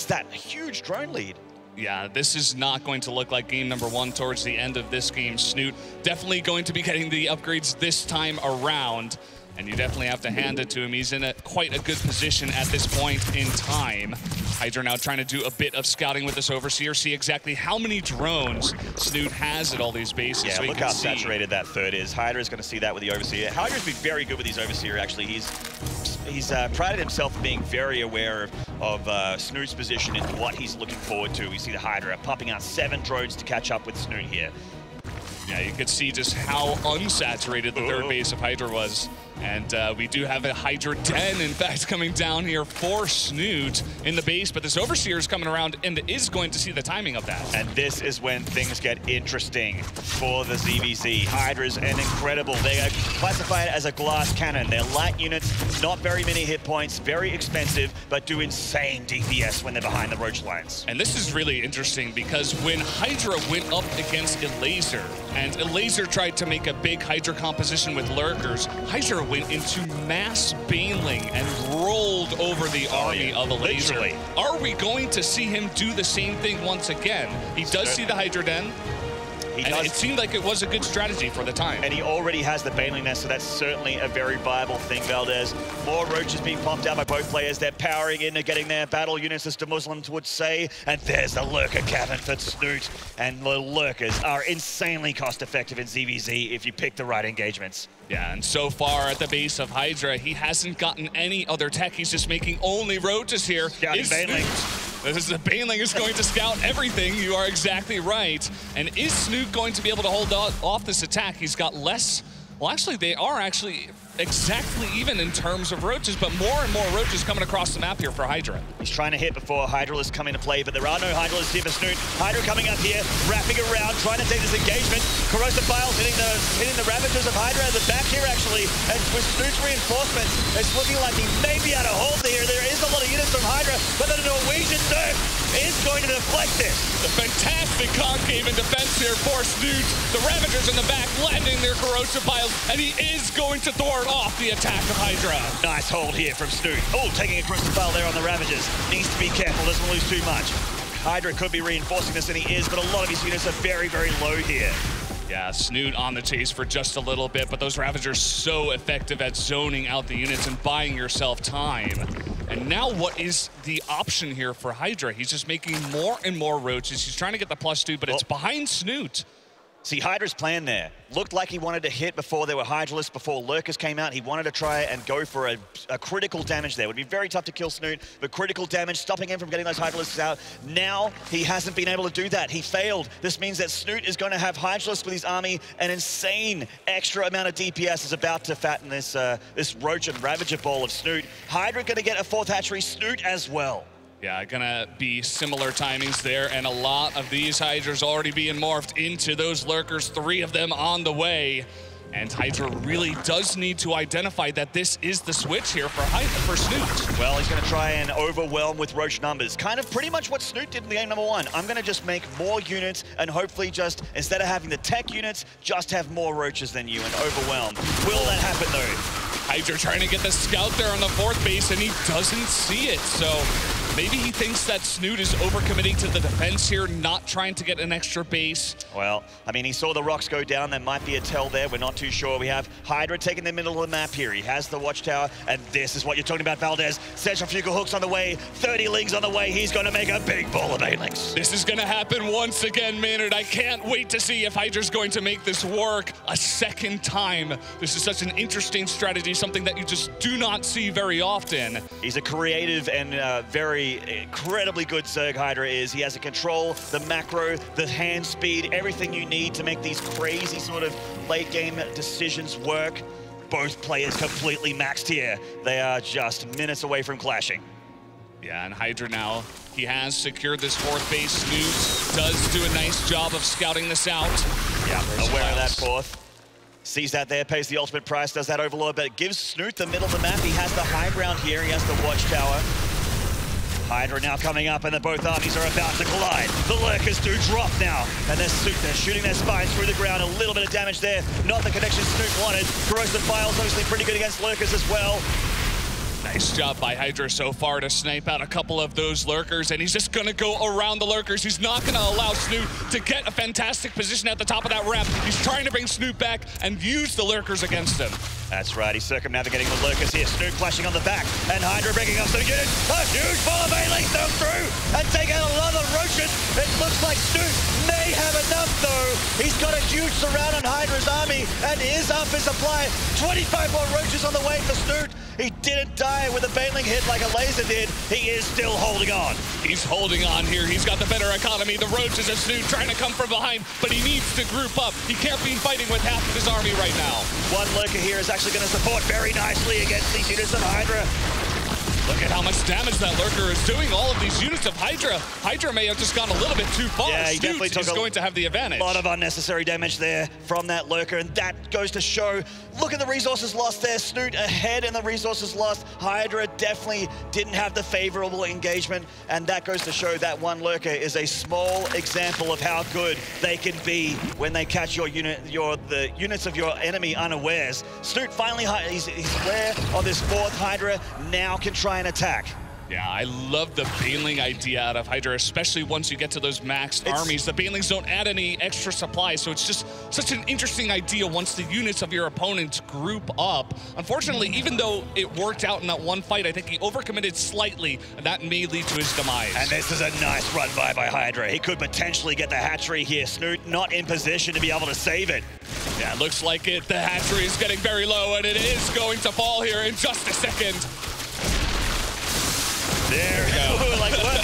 that huge drone lead. Yeah, this is not going to look like game number 1 towards the end of this game. Snute definitely going to be getting the upgrades this time around, and you definitely have to hand it to him. He's in quite a good position at this point in time. Hydra now trying to do a bit of scouting with this Overseer, see exactly how many drones Snute has at all these bases. Yeah, so look how saturated that third is. Hydra is going to see that with the Overseer. Hydra's been very good with his Overseer, actually. He's prided himself on being very aware of Snute's position and what he's looking forward to. We see the Hydra popping out 7 drones to catch up with Snute here. Yeah, you could see just how unsaturated the third base of Hydra was. And we do have a Hydra Den, in fact, coming down here for Snute in the base, but this Overseer is coming around and is going to see the timing of that. And this is when things get interesting for the ZvZ. Hydra's an incredible, they are classified as a glass cannon. They're light units, not very many hit points, very expensive, but do insane DPS when they're behind the Roach lines. And this is really interesting because when Hydra went up against Elazer, and Elazer tried to make a big Hydra composition with Lurkers, Hydra went into mass Baneling and rolled over the army of Elazer. Literally. Are we going to see him do the same thing once again? He does see the Hydra Den. And it seemed like it was a good strategy for the time. And he already has the Baneling nest, so that's certainly a very viable thing, Valdez. More Roaches being pumped out by both players. They're powering in, they're getting their battle units, as the Muslims would say. And there's the Lurker Cavern for Snute. And the Lurkers are insanely cost-effective in ZvZ if you pick the right engagements. Yeah, and so far at the base of Hydra, he hasn't gotten any other tech. He's just making only Roaches here. Scouting Baneling. This is the Baneling is going to scout everything. You are exactly right. And is Snute going to be able to hold off this attack? He's got less. Well, actually, they are actually exactly even in terms of Roaches, but more and more Roaches coming across the map here for Hydra. He's trying to hit before Hydralists come into play, but there are no Hydralists here for Snute. Hydra coming up here, wrapping around, trying to take this engagement. Corrosive Files hitting the Ravagers of Hydra at the back here, actually. And with Snute's reinforcements, it's looking like he may be out of hold here. There is a lot of units from Hydra, but the Norwegian Surf is going to deflect this. The fantastic concave in defense here for Snute. The Ravagers in the back landing their Corrosive Files, and he is going to thwart off the attack of Hydra. Nice hold here from Snute. Oh, taking a Corrosive File there on the Ravagers. Needs to be careful, doesn't lose too much. Hydra could be reinforcing this, and he is, but a lot of his units are very, very low here. Yeah, Snute on the chase for just a little bit, but those Ravagers so effective at zoning out the units and buying yourself time. And now what is the option here for Hydra? He's just making more and more roaches. He's trying to get the +2, but it's behind Snute. See, Hydra's plan there looked like he wanted to hit before there were Hydralists, before Lurkers came out. He wanted to try and go for a critical damage there. It would be very tough to kill Snute, but critical damage, stopping him from getting those Hydralists out. Now, he hasn't been able to do that. He failed. This means that Snute is going to have Hydralists with his army. An insane extra amount of DPS is about to fatten this, this Roach and Ravager ball of Snute. Hydra going to get a 4th hatchery, Snute as well. Yeah, gonna be similar timings there, and a lot of these Hydras already being morphed into those Lurkers, 3 of them on the way. And Hydra really does need to identify that this is the switch here for Snute. Well, he's going to try and overwhelm with Roach numbers. Kind of pretty much what Snute did in the game #1. I'm going to just make more units and hopefully just, instead of having the tech units, just have more Roaches than you and overwhelm. Will that happen though? Hydra trying to get the scout there on the 4th base, and he doesn't see it. So maybe he thinks that Snute is overcommitting to the defense here, not trying to get an extra base. Well, I mean, he saw the rocks go down. There might be a tell there. We're not too sure. We have Hydra taking the middle of the map here. He has the watchtower, and this is what you're talking about, Valdez. Centrifugal hooks on the way, 30 Lings on the way. He's going to make a big ball of 8 Lings. This is going to happen once again, Maynard. I can't wait to see if Hydra's going to make this work a second time. This is such an interesting strategy, something that you just do not see very often. He's a creative and very incredibly good Zerg Hydra is. He has the control, the macro, the hand speed, everything you need to make these crazy sort of late game decisions work. Both players completely maxed here. They are just minutes away from clashing. Yeah, and Hydra now, he has secured this 4th base. Snute does do a nice job of scouting this out. Yeah, aware of that 4th. Sees that there, pays the ultimate price, does that Overlord, but it gives Snute the middle of the map. He has the high ground here, he has the watchtower. Hydra now coming up, and both armies are about to collide. The Lurkers do drop now, and they're shooting their spines through the ground. A little bit of damage there, not the connection Snute wanted. Corrosive File's obviously pretty good against Lurkers as well. Nice job by Hydra so far to snipe out a couple of those Lurkers, and he's just going to go around the Lurkers. He's not going to allow Snute to get a fantastic position at the top of that ramp. He's trying to bring Snute back and use the Lurkers against him. That's right, he's circumnavigating the Lurkers here. Snute flashing on the back, and Hydra breaking up some units. A huge ball of A-Link thrown through, and take out a lot of Roaches. It looks like Snute may have enough, though. He's got a huge surround on Hydra's army, and is up his supply. 25 more Roaches on the way for Snute. He didn't die with a Baneling hit like a laser did. He is still holding on. He's holding on here. He's got the better economy. The Roaches of Snute trying to come from behind, but he needs to group up. He can't be fighting with half of his army right now. One Lurker here is actually going to support very nicely against these units of Hydra. Look at how much damage that Lurker is doing. All of these units of Hydra. Hydra may have just gone a little bit too far. Yeah, he definitely took going to have the advantage. A lot of unnecessary damage there from that Lurker, and that goes to show, look at the resources lost there. Snute ahead in the resources lost. Hydra definitely didn't have the favorable engagement, and that goes to show that one Lurker is a small example of how good they can be when they catch your unit, the units of your enemy unawares. Snute finally, he's aware of this 4th Hydra, now can try and attack. Yeah, I love the Baneling idea out of Hydra, especially once you get to those maxed armies. The Banelings don't add any extra supply, so it's just such an interesting idea once the units of your opponents group up. Unfortunately, even though it worked out in that one fight, I think he overcommitted slightly, and that may lead to his demise. And this is a nice run by Hydra. He could potentially get the hatchery here. Snute not in position to be able to save it. Yeah, it looks like it. The hatchery is getting very low, and it is going to fall here in just a second. There we go. Like, what?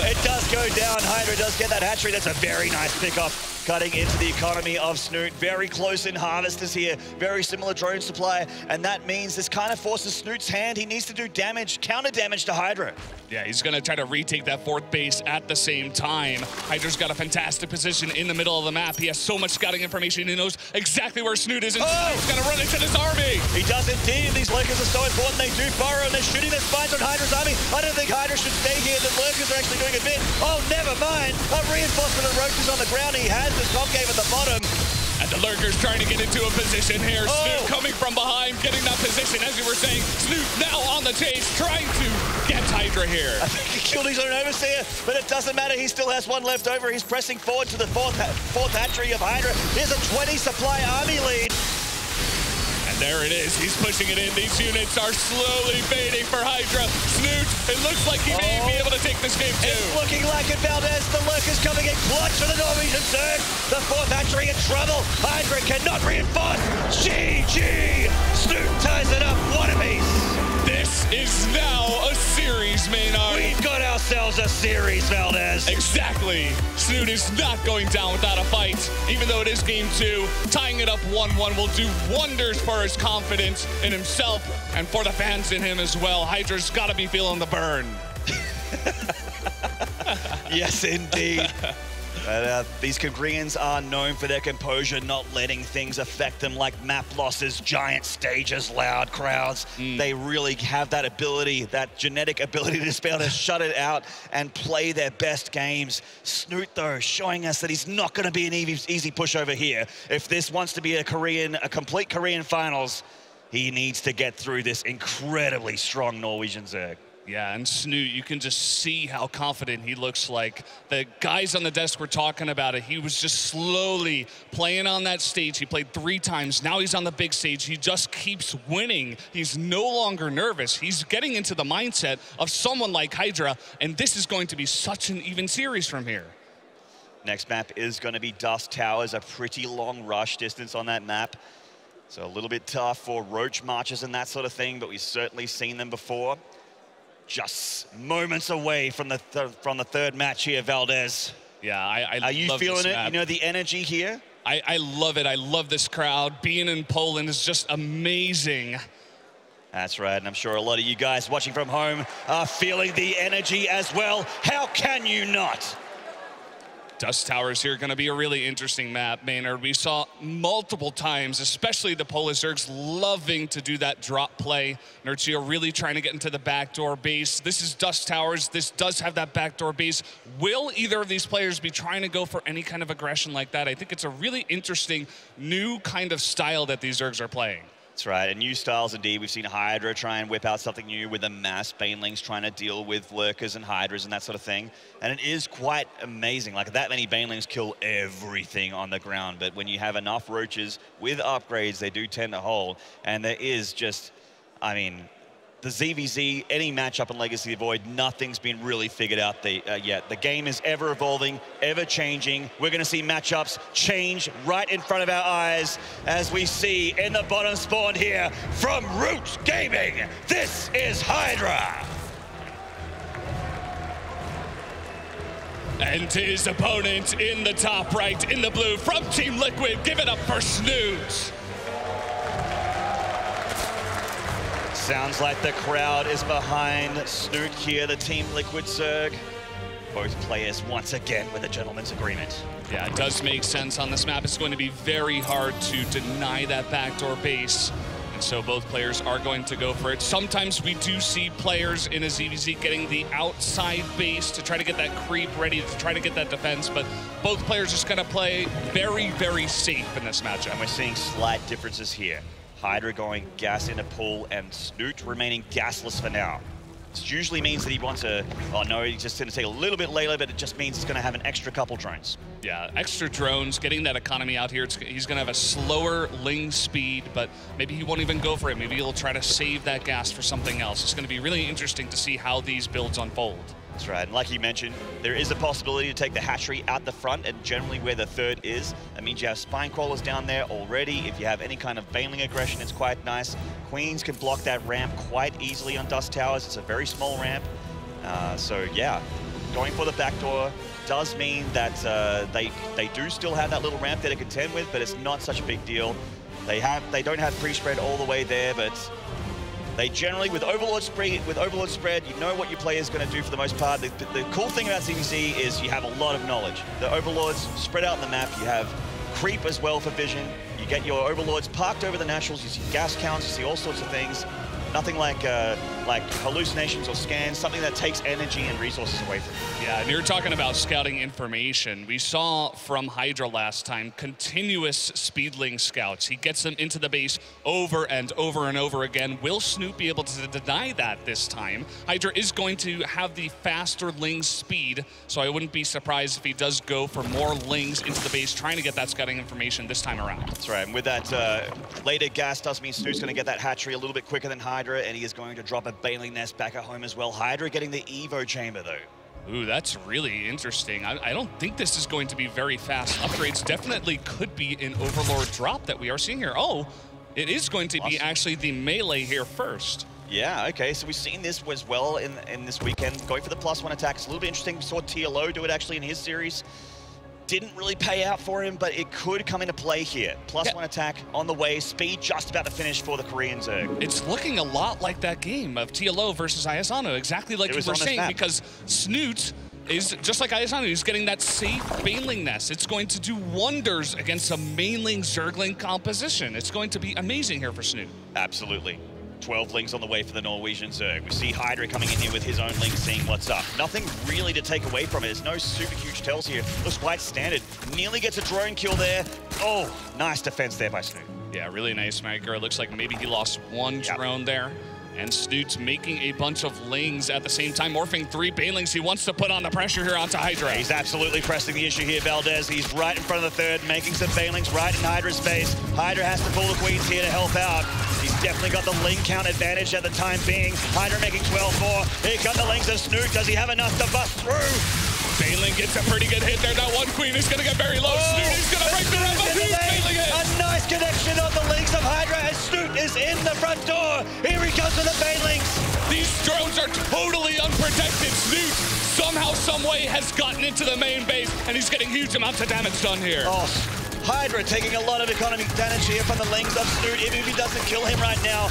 It does go down. Hydra does get that hatchery. That's a very nice pickoff. Cutting into the economy of Snute. Very close in harvesters here. Very similar drone supply. And that means this kind of forces Snute's hand. He needs to do damage, counter damage to Hydra. Yeah, he's going to try to retake that 4th base at the same time. Hydra's got a fantastic position in the middle of the map. He has so much scouting information. He knows exactly where Snute is, and Snute's going to run into this army. He does indeed. These Lurkers are so important. They do burrow, and they're shooting their spines on Hydra's army. I don't think Hydra should stay here. The Lurkers are actually doing a bit. Oh, never mind. A reinforcement of Roaches on the ground. He has the top game at the bottom. And the Lurker's trying to get into a position here. Snute coming from behind, getting that position. As you were saying, Snute now on the chase, trying to get Hydra here. I think he killed his own overseer, but it doesn't matter. He still has one left over. He's pressing forward to the fourth hatchery of Hydra. Here's a 20 supply army lead. And there it is. He's pushing it in. These units are slowly fading for Hydra. Snute, it looks like he may be able to take this game too. It's looking like it, Valdez. The Lurker's coming in clutch for the Norwegian Zerg. The fourth hatchery in trouble. Hydra cannot reinforce. GG! Snute ties it up. What a piece. This is now a series, Maynard. We've got ourselves a series, Valdez. Exactly. Snute is not going down without a fight, even though it is game 2. Tying it up 1-1 will do wonders for his confidence in himself and for the fans in him as well. Hydra's got to be feeling the burn. Yes, indeed. But, these Koreans are known for their composure, not letting things affect them like map losses, giant stages, loud crowds. They really have that ability, that genetic ability to just be able to shut it out and play their best games. Snute, though, showing us that he's not going to be an easy pushover here. If this wants to be a complete Korean finals, he needs to get through this incredibly strong Norwegian Zerg. Yeah, and Snute, you can just see how confident he looks like. The guys on the desk were talking about it. He was just slowly playing on that stage. He played 3 times. Now he's on the big stage. He just keeps winning. He's no longer nervous. He's getting into the mindset of someone like Hydra, and this is going to be such an even series from here. Next map is going to be Dust Towers, a pretty long rush distance on that map. So a little bit tough for roach marches and that sort of thing, but we've certainly seen them before. Just moments away from the third match here, Valdez. Yeah, I Are you love feeling this it? map. You know, the energy here? I love it. I love this crowd. Being in Poland is just amazing. That's right, and I'm sure a lot of you guys watching from home are feeling the energy as well. How can you not? Dust Towers here going to be a really interesting map, Maynard. We saw multiple times, especially the Polish Zergs loving to do that drop play. Nerchio really trying to get into the backdoor base. This is Dust Towers. This does have that backdoor base. Will either of these players be trying to go for any kind of aggression like that? I think it's a really interesting new kind of style that these Zergs are playing. That's right, and new styles indeed. We've seen Hydra try and whip out something new with a mass Banelings trying to deal with Lurkers and Hydras and that sort of thing. And it is quite amazing. Like, that many Banelings kill everything on the ground, but when you have enough roaches with upgrades, they do tend to hold. And there is just, I mean, the ZvZ, any matchup in Legacy of the Void, nothing's been really figured out yet. The game is ever evolving, ever changing. We're going to see matchups change right in front of our eyes as we see in the bottom spawn here from Root Gaming. This is Hydra. And his opponent in the top right, in the blue, from Team Liquid, give it up for Snute. Sounds like the crowd is behind Snute here, the Team Liquid Zerg. Both players once again with a gentleman's agreement. Yeah, it does make sense on this map. It's going to be very hard to deny that backdoor base. And so both players are going to go for it. Sometimes we do see players in a ZvZ getting the outside base to try to get that creep ready, to try to get that defense. But both players just going to play very, very safe in this matchup. And we're seeing slight differences here. Hydra going gas in a pool and Snute remaining gasless for now. This usually means that he wants to, oh no, he's just going to take a little bit later, but it just means he's going to have an extra couple drones. Yeah, extra drones, getting that economy out here. He's going to have a slower Ling speed, but maybe he won't even go for it. Maybe he'll try to save that gas for something else. It's going to be really interesting to see how these builds unfold. That's right, and like you mentioned, there is a possibility to take the hatchery out the front, and generally where the third is. That means you have spine crawlers down there already. If you have any kind of Baneling aggression, it's quite nice. Queens can block that ramp quite easily on Dust Towers. It's a very small ramp. So yeah, going for the backdoor does mean that they do still have that little ramp there to contend with, but it's not such a big deal. They don't have pre-spread all the way there, but they generally, with Overlord spread, you know what your player is going to do for the most part. The cool thing about ZvZ is you have a lot of knowledge. The Overlords spread out on the map. You have creep as well for vision. You get your Overlords parked over the naturals. You see gas counts. You see all sorts of things. Nothing like like hallucinations or scans, something that takes energy and resources away from you. Yeah, and you're talking about scouting information. We saw from Hydra last time continuous speedling scouts. He gets them into the base over and over and over again. Will Snute be able to deny that this time? Hydra is going to have the faster Ling speed, so I wouldn't be surprised if he does go for more Lings into the base, trying to get that scouting information this time around. That's right, and with that later gas does mean Snute's going to get that hatchery a little bit quicker than Hydra, and he is going to drop a Baneling Nest back at home as well. Hydra getting the Evo chamber though. Ooh, that's really interesting. I don't think this is going to be very fast upgrades. Definitely could be an Overlord drop that we are seeing here. Oh, it is going to be actually the melee here first. Yeah, okay, so we've seen this as well in this weekend. Going for the +1 attack. It's a little bit interesting. We saw TLO do it actually in his series. Didn't really pay out for him, but it could come into play here. +1 attack on the way, speed just about to finish for the Korean Zerg. It's looking a lot like that game of TLO versus Ayasano, exactly like you were saying, because Snute is just like Ayasano, he's getting that safe Baneling Nest. It's going to do wonders against a mainling Zergling composition. It's going to be amazing here for Snute. Absolutely. 12 Lings on the way for the Norwegian Zerg. We see Hydra coming in here with his own Ling, seeing what's up. Nothing really to take away from it. There's no super huge tells here. Looks quite standard. Nearly gets a drone kill there. Oh, nice defense there by Snute. Yeah, really nice, Micro. It looks like maybe he lost one drone there. And Snute's making a bunch of Lings at the same time, morphing 3 Banelings. He wants to put on the pressure here onto Hydra. He's absolutely pressing the issue here, Valdez. He's right in front of the third, making some Banelings right in Hydra's face. Hydra has to pull the Queens here to help out. He's definitely got the Ling count advantage at the time being. Hydra making 12 more. Here come the Lings of Snute. Does he have enough to bust through? Baneling gets a pretty good hit there. That one Queen is going to get very low. Snute is going to break the run, but who's Baneling it? A nice connection on the Lings of Hydra as Snute is in the front door. Here he comes with the Banelings. These drones are totally unprotected. Snute somehow, some way has gotten into the main base, and he's getting huge amounts of damage done here. Oh, Hydra taking a lot of economy damage here from the Lings of Snute. Even if he doesn't kill him right now,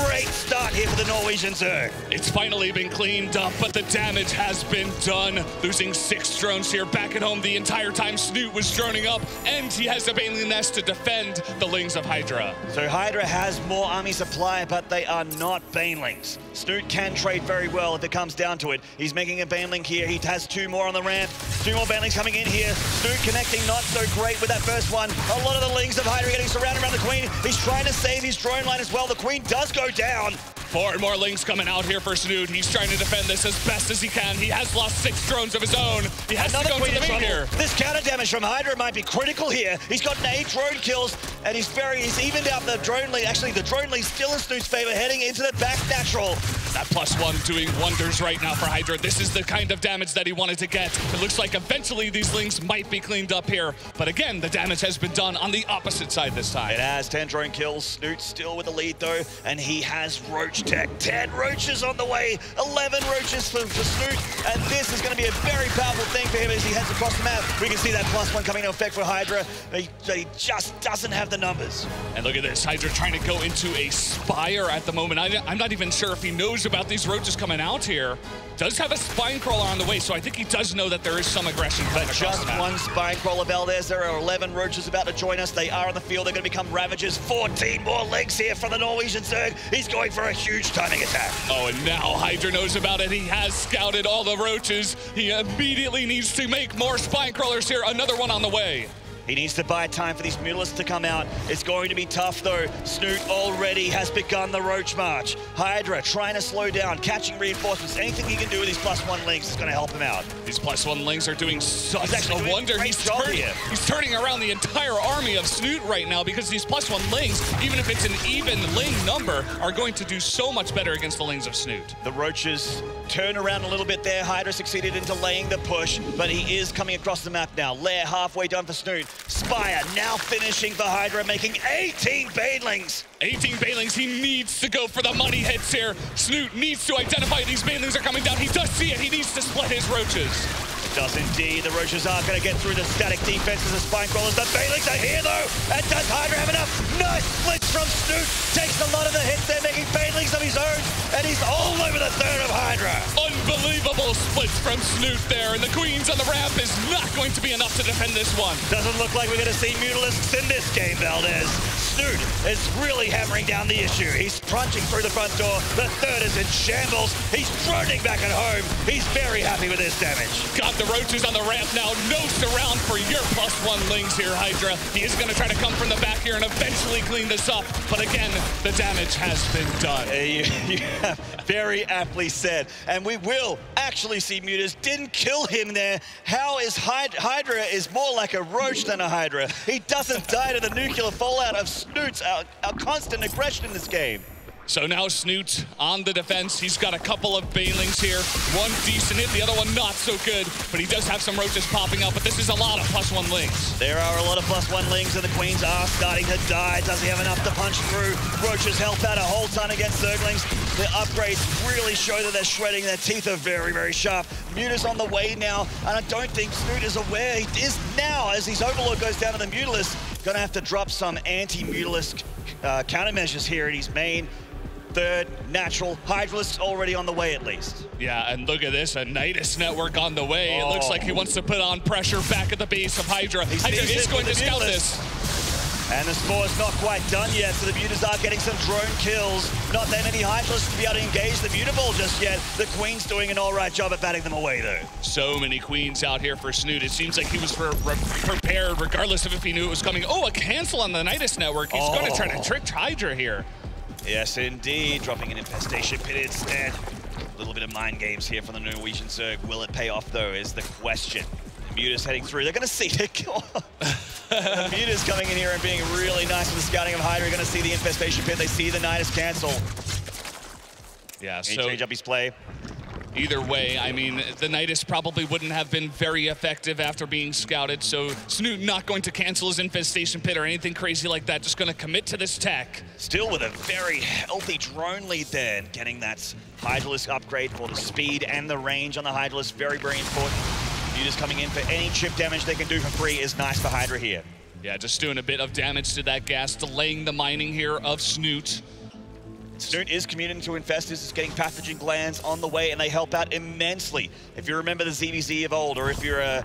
great start here for the Norwegian Zerg. It's finally been cleaned up, but the damage has been done. Losing 6 drones here back at home the entire time Snute was droning up, and he has the Baneling Nest to defend the Lings of Hydra. So Hydra has more army supply, but they are not Banelings. Snute can trade very well if it comes down to it. He's making a Baneling here. He has 2 more on the ramp. 2 more Banelings coming in here. Snute connecting not so great with that first one. A lot of the Lings of Hydra getting surrounded around the Queen. He's trying to save his drone line as well. The Queen does go down. 4 more Lings coming out here for Snute. He's trying to defend this as best as he can. He has lost 6 drones of his own. He has to go to the main here. This counter damage from Hydra might be critical here. He's gotten 8 drone kills, and he's evened out the drone lead. Actually, the drone lead still in Snute's favor, heading into the back natural. That +1 doing wonders right now for Hydra. This is the kind of damage that he wanted to get. It looks like eventually these Lings might be cleaned up here. But again, the damage has been done on the opposite side this time. It has 10 drone kills. Snute still with the lead though, and he has Roach Tech. 10 Roaches on the way, 11 Roaches for Snute, and this is going to be a very powerful thing for him as he heads across the map. We can see that +1 coming into effect for Hydra. He just doesn't have the numbers. And look at this, Hydra trying to go into a Spire at the moment. I'm not even sure if he knows about these Roaches coming out here. Does have a Spine Crawler on the way, so I think he does know that there is some aggression coming across the map. Just 1 Spine Crawler, Valdez. There are 11 Roaches about to join us. They are on the field. They're going to become Ravagers. 14 more legs here for the Norwegian Zerg. He's going for a huge timing attack. Oh, and now Hydra knows about it. He has scouted all the Roaches. He immediately needs to make more Spine Crawlers here. Another one on the way. He needs to buy time for these Mutalisks to come out. It's going to be tough, though. Snute already has begun the Roach March. Hydra trying to slow down, catching reinforcements. Anything he can do with these +1 Lings is going to help him out. These +1 Lings are doing such a wonder. He's turning around the entire army of Snute right now because these +1 Lings, even if it's an even Ling number, are going to do so much better against the Lings of Snute. The Roaches turn around a little bit there. Hydra succeeded in delaying the push, but he is coming across the map now. Lair halfway done for Snute. Spire now finishing for Hydra, making 18 Banelings. 18 Banelings, he needs to go for the money hits here. Snute needs to identify these Banelings are coming down. He does see it, he needs to split his Roaches. Does indeed. The Roaches are going to get through the static defenses of Spine Crawlers. The Bailings are here, though. And does Hydra have enough? Nice splits from Snute. Takes a lot of the hits there, making Bailings of his own. And he's all over the third of Hydra. Unbelievable splits from Snute there. And the Queens on the ramp is not going to be enough to defend this one. Doesn't look like we're going to see Mutalisks in this game, Valdez. Snute is really hammering down the issue. He's punching through the front door. The third is in shambles. He's droning back at home. He's very happy with his damage. Got the Roaches on the ramp now. No surround for your +1 Lings here, Hydra. He is going to try to come from the back here and eventually clean this up. But again, the damage has been done. You have very aptly said. And we will actually see Mutas. Didn't kill him there. How is Hydra is more like a Roach than a Hydra. He doesn't die to the nuclear fallout of Snute's our constant aggression in this game. So now Snute on the defense. He's got a couple of Banelings here. One decent hit, the other one not so good. But he does have some Roaches popping out, but this is a lot of +1 Lings. There are a lot of +1 Lings, and the Queens are starting to die. Does he have enough to punch through? Roaches help out a whole ton against Zerglings. The upgrades really show that they're shredding. Their teeth are very, very sharp. Muta's on the way now, and I don't think Snute is aware. He is now, as his Overlord goes down to the Mutalisk, gonna have to drop some anti-Mutalisk countermeasures here in his main. Third, natural. Hydralisk's already on the way, at least. Yeah, and look at this, a Nidus network on the way. It looks like he wants to put on pressure back at the base of Hydra. Hydra is going to scout this. And the score's not quite done yet, so the Mutas are getting some drone kills. Not that many Hydralisks to be able to engage the Mutaball just yet. The Queen's doing an all right job at batting them away, though. So many Queens out here for Snute. It seems like he was prepared, regardless of if he knew it was coming. Oh, a cancel on the Nidus network. He's going to try to trick Hydra here. Yes, indeed. Dropping an Infestation Pit instead. A little bit of mind games here from the Norwegian Zerg. Will it pay off, though, is the question. The Mutas heading through. They're going to see the kill. The Mutas coming in here and being really nice with the scouting of Hydra. Going to see the Infestation Pit. They see the Nidus cancel. Yeah, so change up his play. Either way, I mean, the Nidus probably wouldn't have been very effective after being scouted, so Snute not going to cancel his Infestation Pit or anything crazy like that, just going to commit to this tech. Still with a very healthy drone lead there, getting that Hydralisk upgrade for the speed and the range on the Hydralisk, very, very important. Mutas coming in for any chip damage they can do for free is nice for Hydra here. Yeah, just doing a bit of damage to that gas, delaying the mining here of Snute. Snute is communicating to Infestors, is getting pathogen glands on the way, and they help out immensely. If you remember the ZvZ of old, or if you're a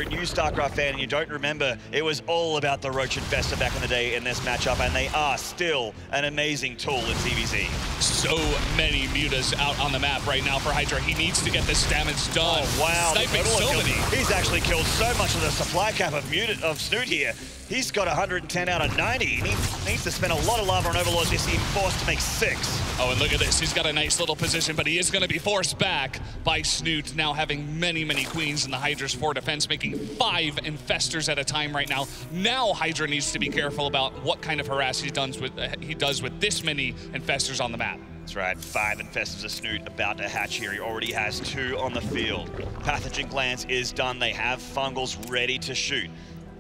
new StarCraft fan and you don't remember, it was all about the Roach Infestor back in the day in this matchup, and they are still an amazing tool in ZvZ. So many Mutas out on the map right now for Hydra. He needs to get this damage done. Oh, wow. Sniping so many. He's actually killed so much of the supply cap of Snute here. He's got 110 out of 90. He needs to spend a lot of lava on Overlord to see him forced to make 6. Oh, and look at this. He's got a nice little position, but he is going to be forced back by Snute, now having many, many Queens in the Hydra's 4 defense, making 5 Infestors at a time right now. Now Hydra needs to be careful about what kind of harass he does with this many Infestors on the map. That's right, 5 Infestors of Snute about to hatch here. He already has 2 on the field. Pathogen Glands is done. They have Fungals ready to shoot.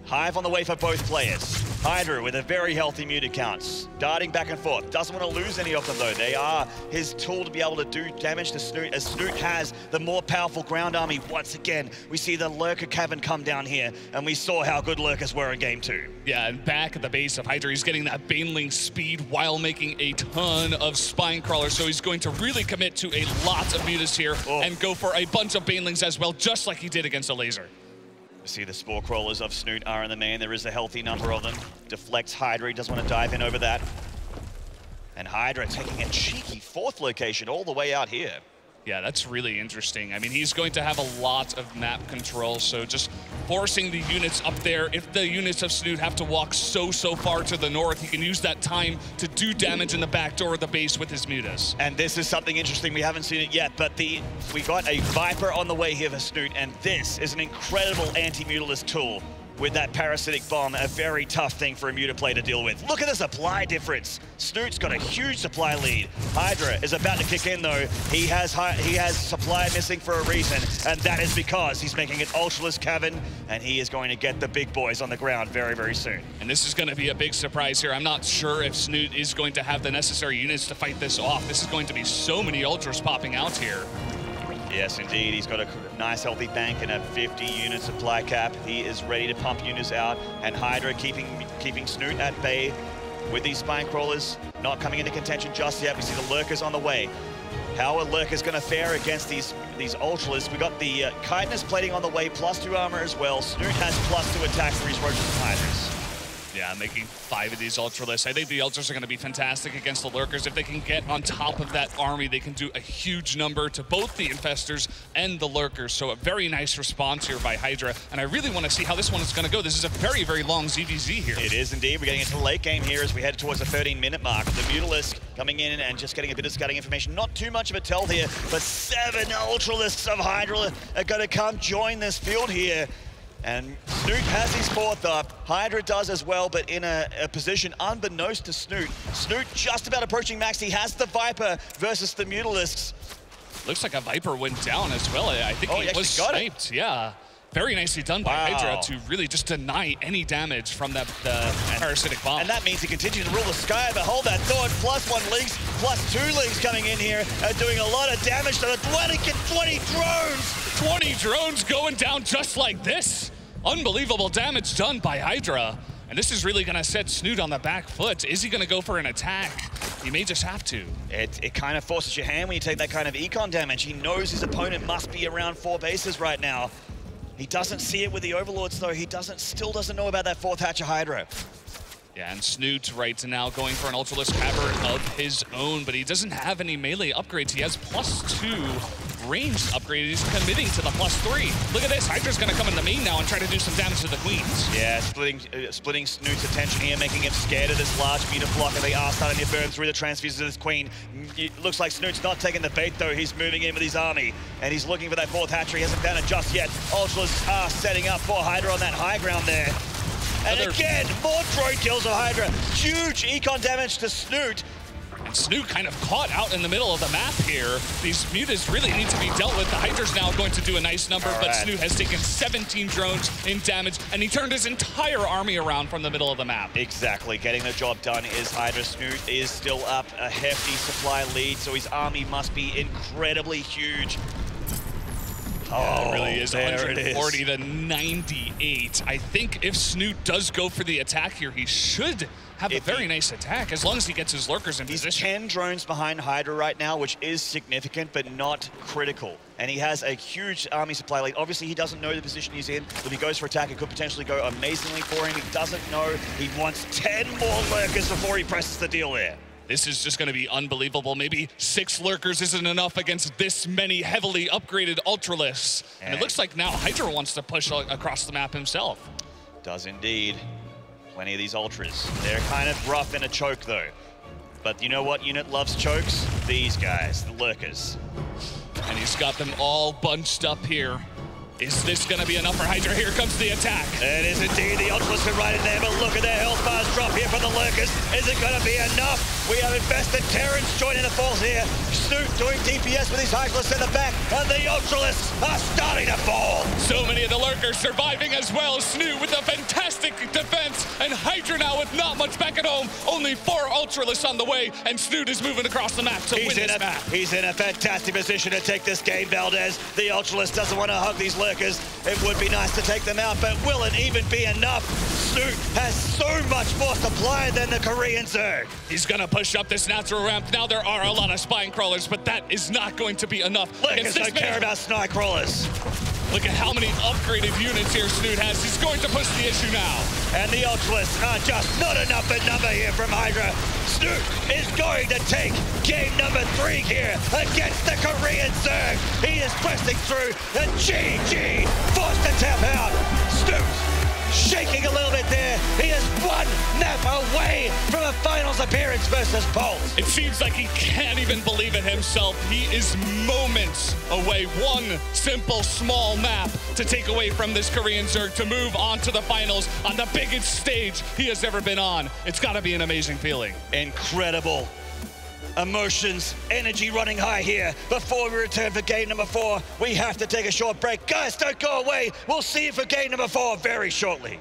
Hive on the way for both players. Hydra with a very healthy Muta count, darting back and forth. Doesn't want to lose any of them, though. They are his tool to be able to do damage to Snute, as Snute has the more powerful ground army. Once again, we see the Lurker Cavern come down here, and we saw how good Lurkers were in Game 2. Yeah, and back at the base of Hydra, he's getting that Baneling speed while making a ton of Spine Crawlers, so he's going to really commit to a lot of Mutas here and go for a bunch of Banelings as well, just like he did against a Laser. See the Spore Crawlers of Snute are in the main. There is a healthy number of them. Deflects Hydra. He doesn't want to dive in over that. And Hydra taking a cheeky 4th location all the way out here. Yeah, that's really interesting. I mean, he's going to have a lot of map control, so just forcing the units up there. If the units of Snute have to walk so far to the north, he can use that time to do damage in the back door of the base with his Mutas. And this is something interesting. We haven't seen it yet, but we got a Viper on the way here for Snute, and this is an incredible anti-Mutalist tool. With that parasitic bomb, a very tough thing for a Muta play to deal with. Look at the supply difference. Snute's got a huge supply lead. Hydra is about to kick in, though. He has supply missing for a reason, and that is because he's making an Ultralisk Cavern, and he is going to get the big boys on the ground very, very soon. And this is going to be a big surprise here. I'm not sure if Snute is going to have the necessary units to fight this off. This is going to be so many Ultras popping out here. Yes, indeed. He's got a nice healthy bank and a 50 unit supply cap. He is ready to pump units out, and Hydra keeping Snute at bay with these spine crawlers, not coming into contention just yet. We see the lurkers on the way. How are lurkers going to fare against these ultralists? We got the kindness plating on the way, +2 armor as well. Snute has +2 attack for his roaches and hydras. Yeah, making 5 of these ultralists. I think the ultras are going to be fantastic against the lurkers. If they can get on top of that army, they can do a huge number to both the infestors and the lurkers. So a very nice response here by Hydra, and I really want to see how this one is going to go. This is a very, very long ZvZ here. It is indeed. We're getting into the late game here as we head towards the 13-minute mark. The Mutalisk coming in and just getting a bit of scouting information. Not too much of a tell here, but 7 ultralists of Hydra are going to come join this field here. And Snute has his 4th up. Hydra does as well, but in a position unbeknownst to Snute. Snute just about approaching max. He has the Viper versus the Mutalisks. Looks like a Viper went down as well. I think he was sniped. Yeah. Very nicely done by Hydra to really just deny any damage from that parasitic bomb. And that means he continues to rule the sky, but hold that thought. +1 leaks, +2 leaks coming in here, doing a lot of damage to the 20 drones. 20 drones going down just like this. Unbelievable damage done by Hydra. And this is really going to set Snute on the back foot. Is he going to go for an attack? He may just have to. It kind of forces your hand when you take that kind of econ damage. He knows his opponent must be around 4 bases right now. He doesn't see it with the Overlords, though. He still doesn't know about that 4th hatch of Hydra. Yeah, and Snute right now going for an Ultralisk Cavern of his own, but he doesn't have any melee upgrades. He has +2 ranged upgrades. He's committing to the +3. Look at this. Hydra's going to come in the main now and try to do some damage to the Queens. Yeah, splitting Snute's attention here, making him scared of this large meter block, and they are starting to burn through the transfuses of this Queen. It looks like Snute's not taking the bait, though. He's moving in with his army, and he's looking for that 4th hatchery. He hasn't found it just yet. Ultras are setting up for Hydra on that high ground there. And again, more drone kills of Hydra. Huge econ damage to Snute. And Snute kind of caught out in the middle of the map here. These mutas really need to be dealt with. The Hydra's now going to do a nice number, but Snute has taken 17 drones in damage, and he turned his entire army around from the middle of the map. Exactly. Getting the job done is Hydra. Snute is still up a hefty supply lead, so his army must be incredibly huge. Oh, it really is 140 to 98. I think if Snute does go for the attack here, he should have a very nice attack as long as he gets his lurkers in position. He's 10 drones behind Hydra right now, which is significant, but not critical. And he has a huge army supply lead. Obviously, he doesn't know the position he's in. If he goes for attack, it could potentially go amazingly for him. He doesn't know. He wants 10 more lurkers before he presses the deal there. This is just going to be unbelievable. Maybe 6 lurkers isn't enough against this many heavily upgraded ultralists. And it looks like now Hydra wants to push across the map himself. Does indeed. Plenty of these ultras. They're kind of rough in a choke, though. But you know what unit loves chokes? These guys, the lurkers. And he's got them all bunched up here. Is this going to be enough for Hydra? Here comes the attack. It is indeed. The ultras are right in there, but look at their health bars drop here from the lurkers. Is it going to be enough? We have invested Terrence joining the falls here. Snute doing DPS with his Hydralists in the back, and the ultralists are starting to fall. So many of the lurkers surviving as well. Snute with a fantastic defense, and Hydra now with not much back at home. Only 4 ultralists on the way, and Snute is moving across the map to win this map. He's in a fantastic position to take this game, Valdez. The ultralist doesn't want to hug these lurkers. It would be nice to take them out, but will it even be enough? Snute has so much more supply than the Korean Zerg. He's going to push up this natural ramp. Now there are a lot of spine crawlers, but that is not going to be enough. Lurkers don't care about spine crawlers. Look at how many upgraded units here Snute has. He's going to push the issue now. And the ultralists are just not enough a number here from Hydra. Snute is going to take game number 3 here against the Korean Zerg. He is pressing through the GG, forced to tap out. Snute shaking a little bit there. He is 1 map away from a finals appearance versus Pulse. It seems like he can't even believe it himself. He is moments away. 1 simple, small map to take away from this Korean Zerg to move on to the finals on the biggest stage he has ever been on. It's got to be an amazing feeling. Incredible. Emotions, energy running high here. Before we return for game number 4, we have to take a short break. Guys, don't go away. We'll see you for game number 4 very shortly.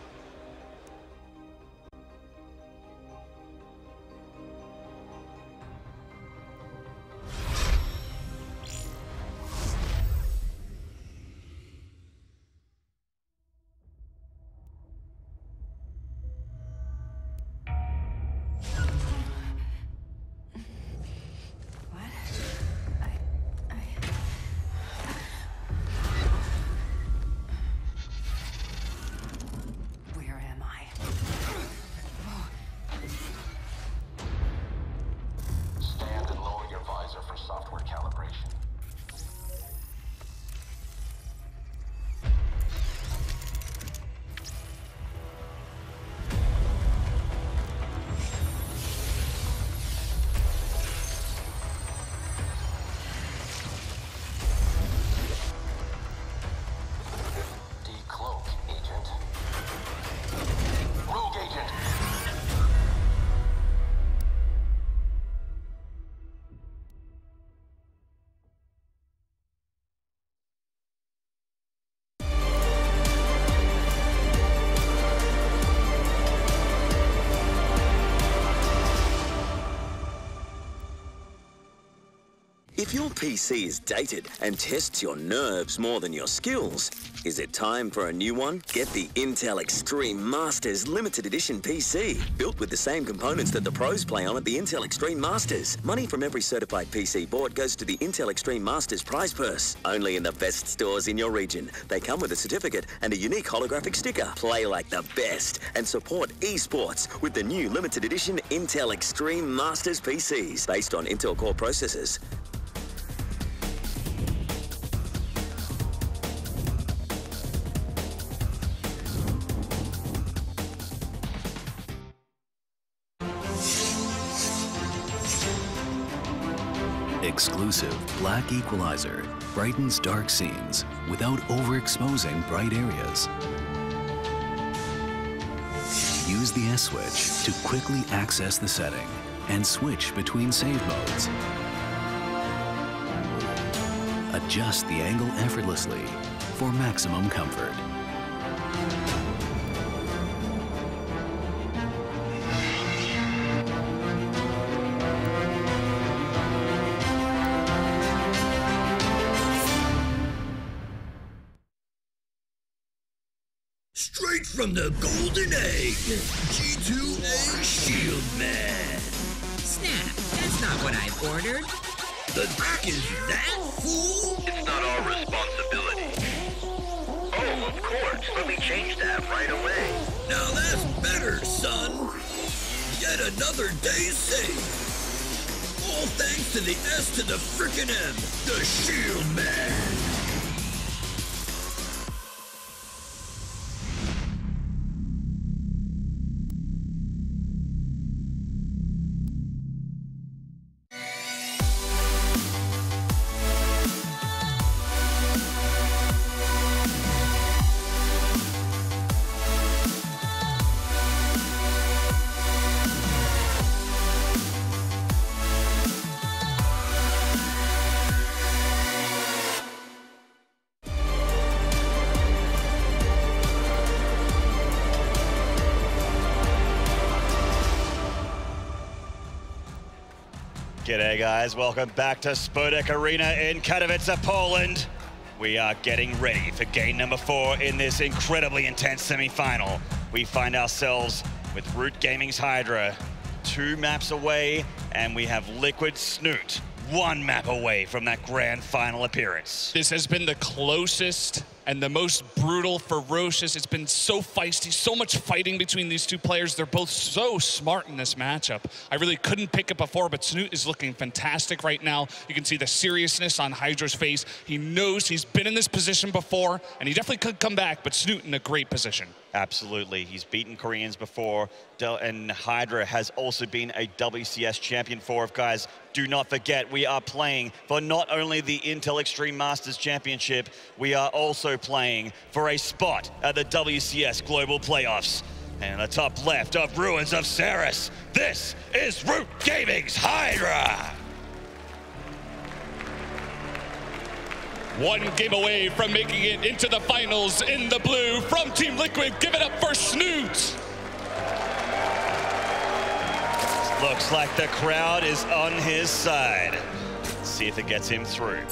If your PC is dated and tests your nerves more than your skills, is it time for a new one? Get the Intel Extreme Masters Limited Edition PC, built with the same components that the pros play on at the Intel Extreme Masters. Money from every certified PC bought goes to the Intel Extreme Masters prize purse. Only in the best stores in your region. They come with a certificate and a unique holographic sticker. Play like the best and support esports with the new limited edition Intel Extreme Masters PCs based on Intel Core processors. Exclusive black equalizer brightens dark scenes without overexposing bright areas. Use the S switch to quickly access the setting and switch between save modes. Adjust the angle effortlessly for maximum comfort. Straight from the golden egg, G2A Shield Man. Snap, that's not what I ordered. The heck is that, fool? It's not our responsibility. Oh, of course. Let me change that right away. Now that's better, son. Yet another day saved. All thanks to the S to the frickin' M, the Shield Man. G'day guys, welcome back to Spodek Arena in Katowice, Poland. We are getting ready for game number 4 in this incredibly intense semi-final. We find ourselves with Root Gaming's Hydra 2 maps away, and we have Liquid Snute 1 map away from that grand final appearance. This has been the closest and the most brutal, ferocious. It's been so feisty, so much fighting between these two players. They're both so smart in this matchup. I really couldn't pick it before, but Snute is looking fantastic right now. You can see the seriousness on Hydra's face. He knows he's been in this position before, and he definitely could come back, but Snute in a great position. Absolutely. He's beaten Koreans before, and Hydra has also been a WCS champion for. Guys, do not forget, we are playing for not only the Intel Extreme Masters Championship, we are also playing for a spot at the WCS Global Playoffs. And in the top left of Ruins of Ceres, this is Root Gaming's Hydra! 1 game away from making it into the finals in the blue from Team Liquid. Give it up for Snute. Looks like the crowd is on his side. Let's see if it gets him through.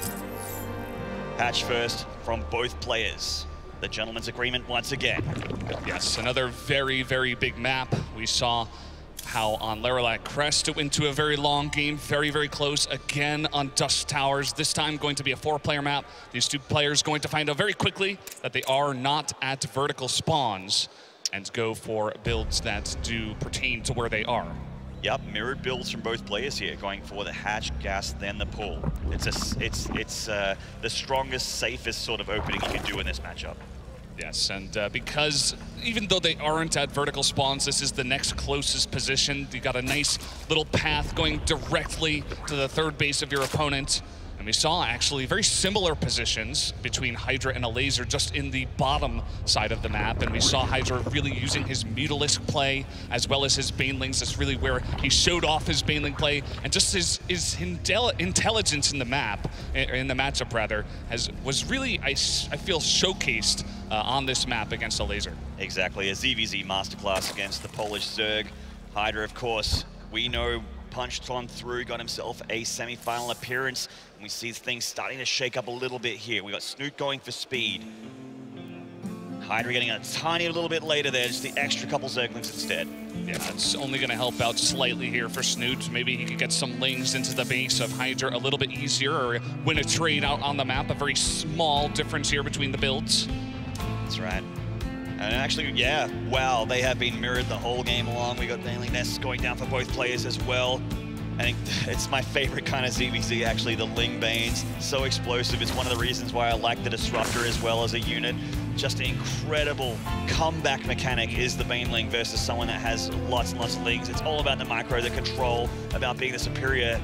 Patch first from both players. The gentleman's agreement once again. Yes, another very, very big map. We saw how on Larilat Crest it went to a very long game, very, very close again on Dust Towers. This time going to be a 4-player map. These 2 players going to find out very quickly that they are not at vertical spawns and go for builds that do pertain to where they are. Yep, mirrored builds from both players here, going for the hatch, gas, then the pool. It's the strongest, safest sort of opening you can do in this matchup. Yes, and because even though they aren't at vertical spawns, this is the next closest position. You got a nice little path going directly to the 3rd base of your opponent. And we saw actually very similar positions between Hydra and a laser just in the bottom side of the map. And we saw Hydra really using his Mutalisk play as well as his Banelings. That's really where he showed off his Baneling play. And just his intelligence in the map, in the matchup rather, was really, I feel, showcased on this map against a laser. Exactly, a ZvZ masterclass against the Polish Zerg. Hydra, of course, we know punched on through, got himself a semi-final appearance. And we see things starting to shake up a little bit here. We got Snute going for speed. Hydra getting a tiny little bit later there, just the extra couple Zerglings instead. Yeah, it's only going to help out slightly here for Snute. Maybe he could get some lings into the base of Hydra a little bit easier, or win a trade out on the map. A very small difference here between the builds. That's right. And actually, yeah, wow, they have been mirrored the whole game along. We got Baneling Nests going down for both players as well. I think it's my favorite kind of ZvZ, actually, the Ling Banes. So explosive. It's one of the reasons why I like the Disruptor as well as a unit. Just an incredible comeback mechanic is the Baneling versus someone that has lots and lots of lings. It's all about the micro, the control, about being the superior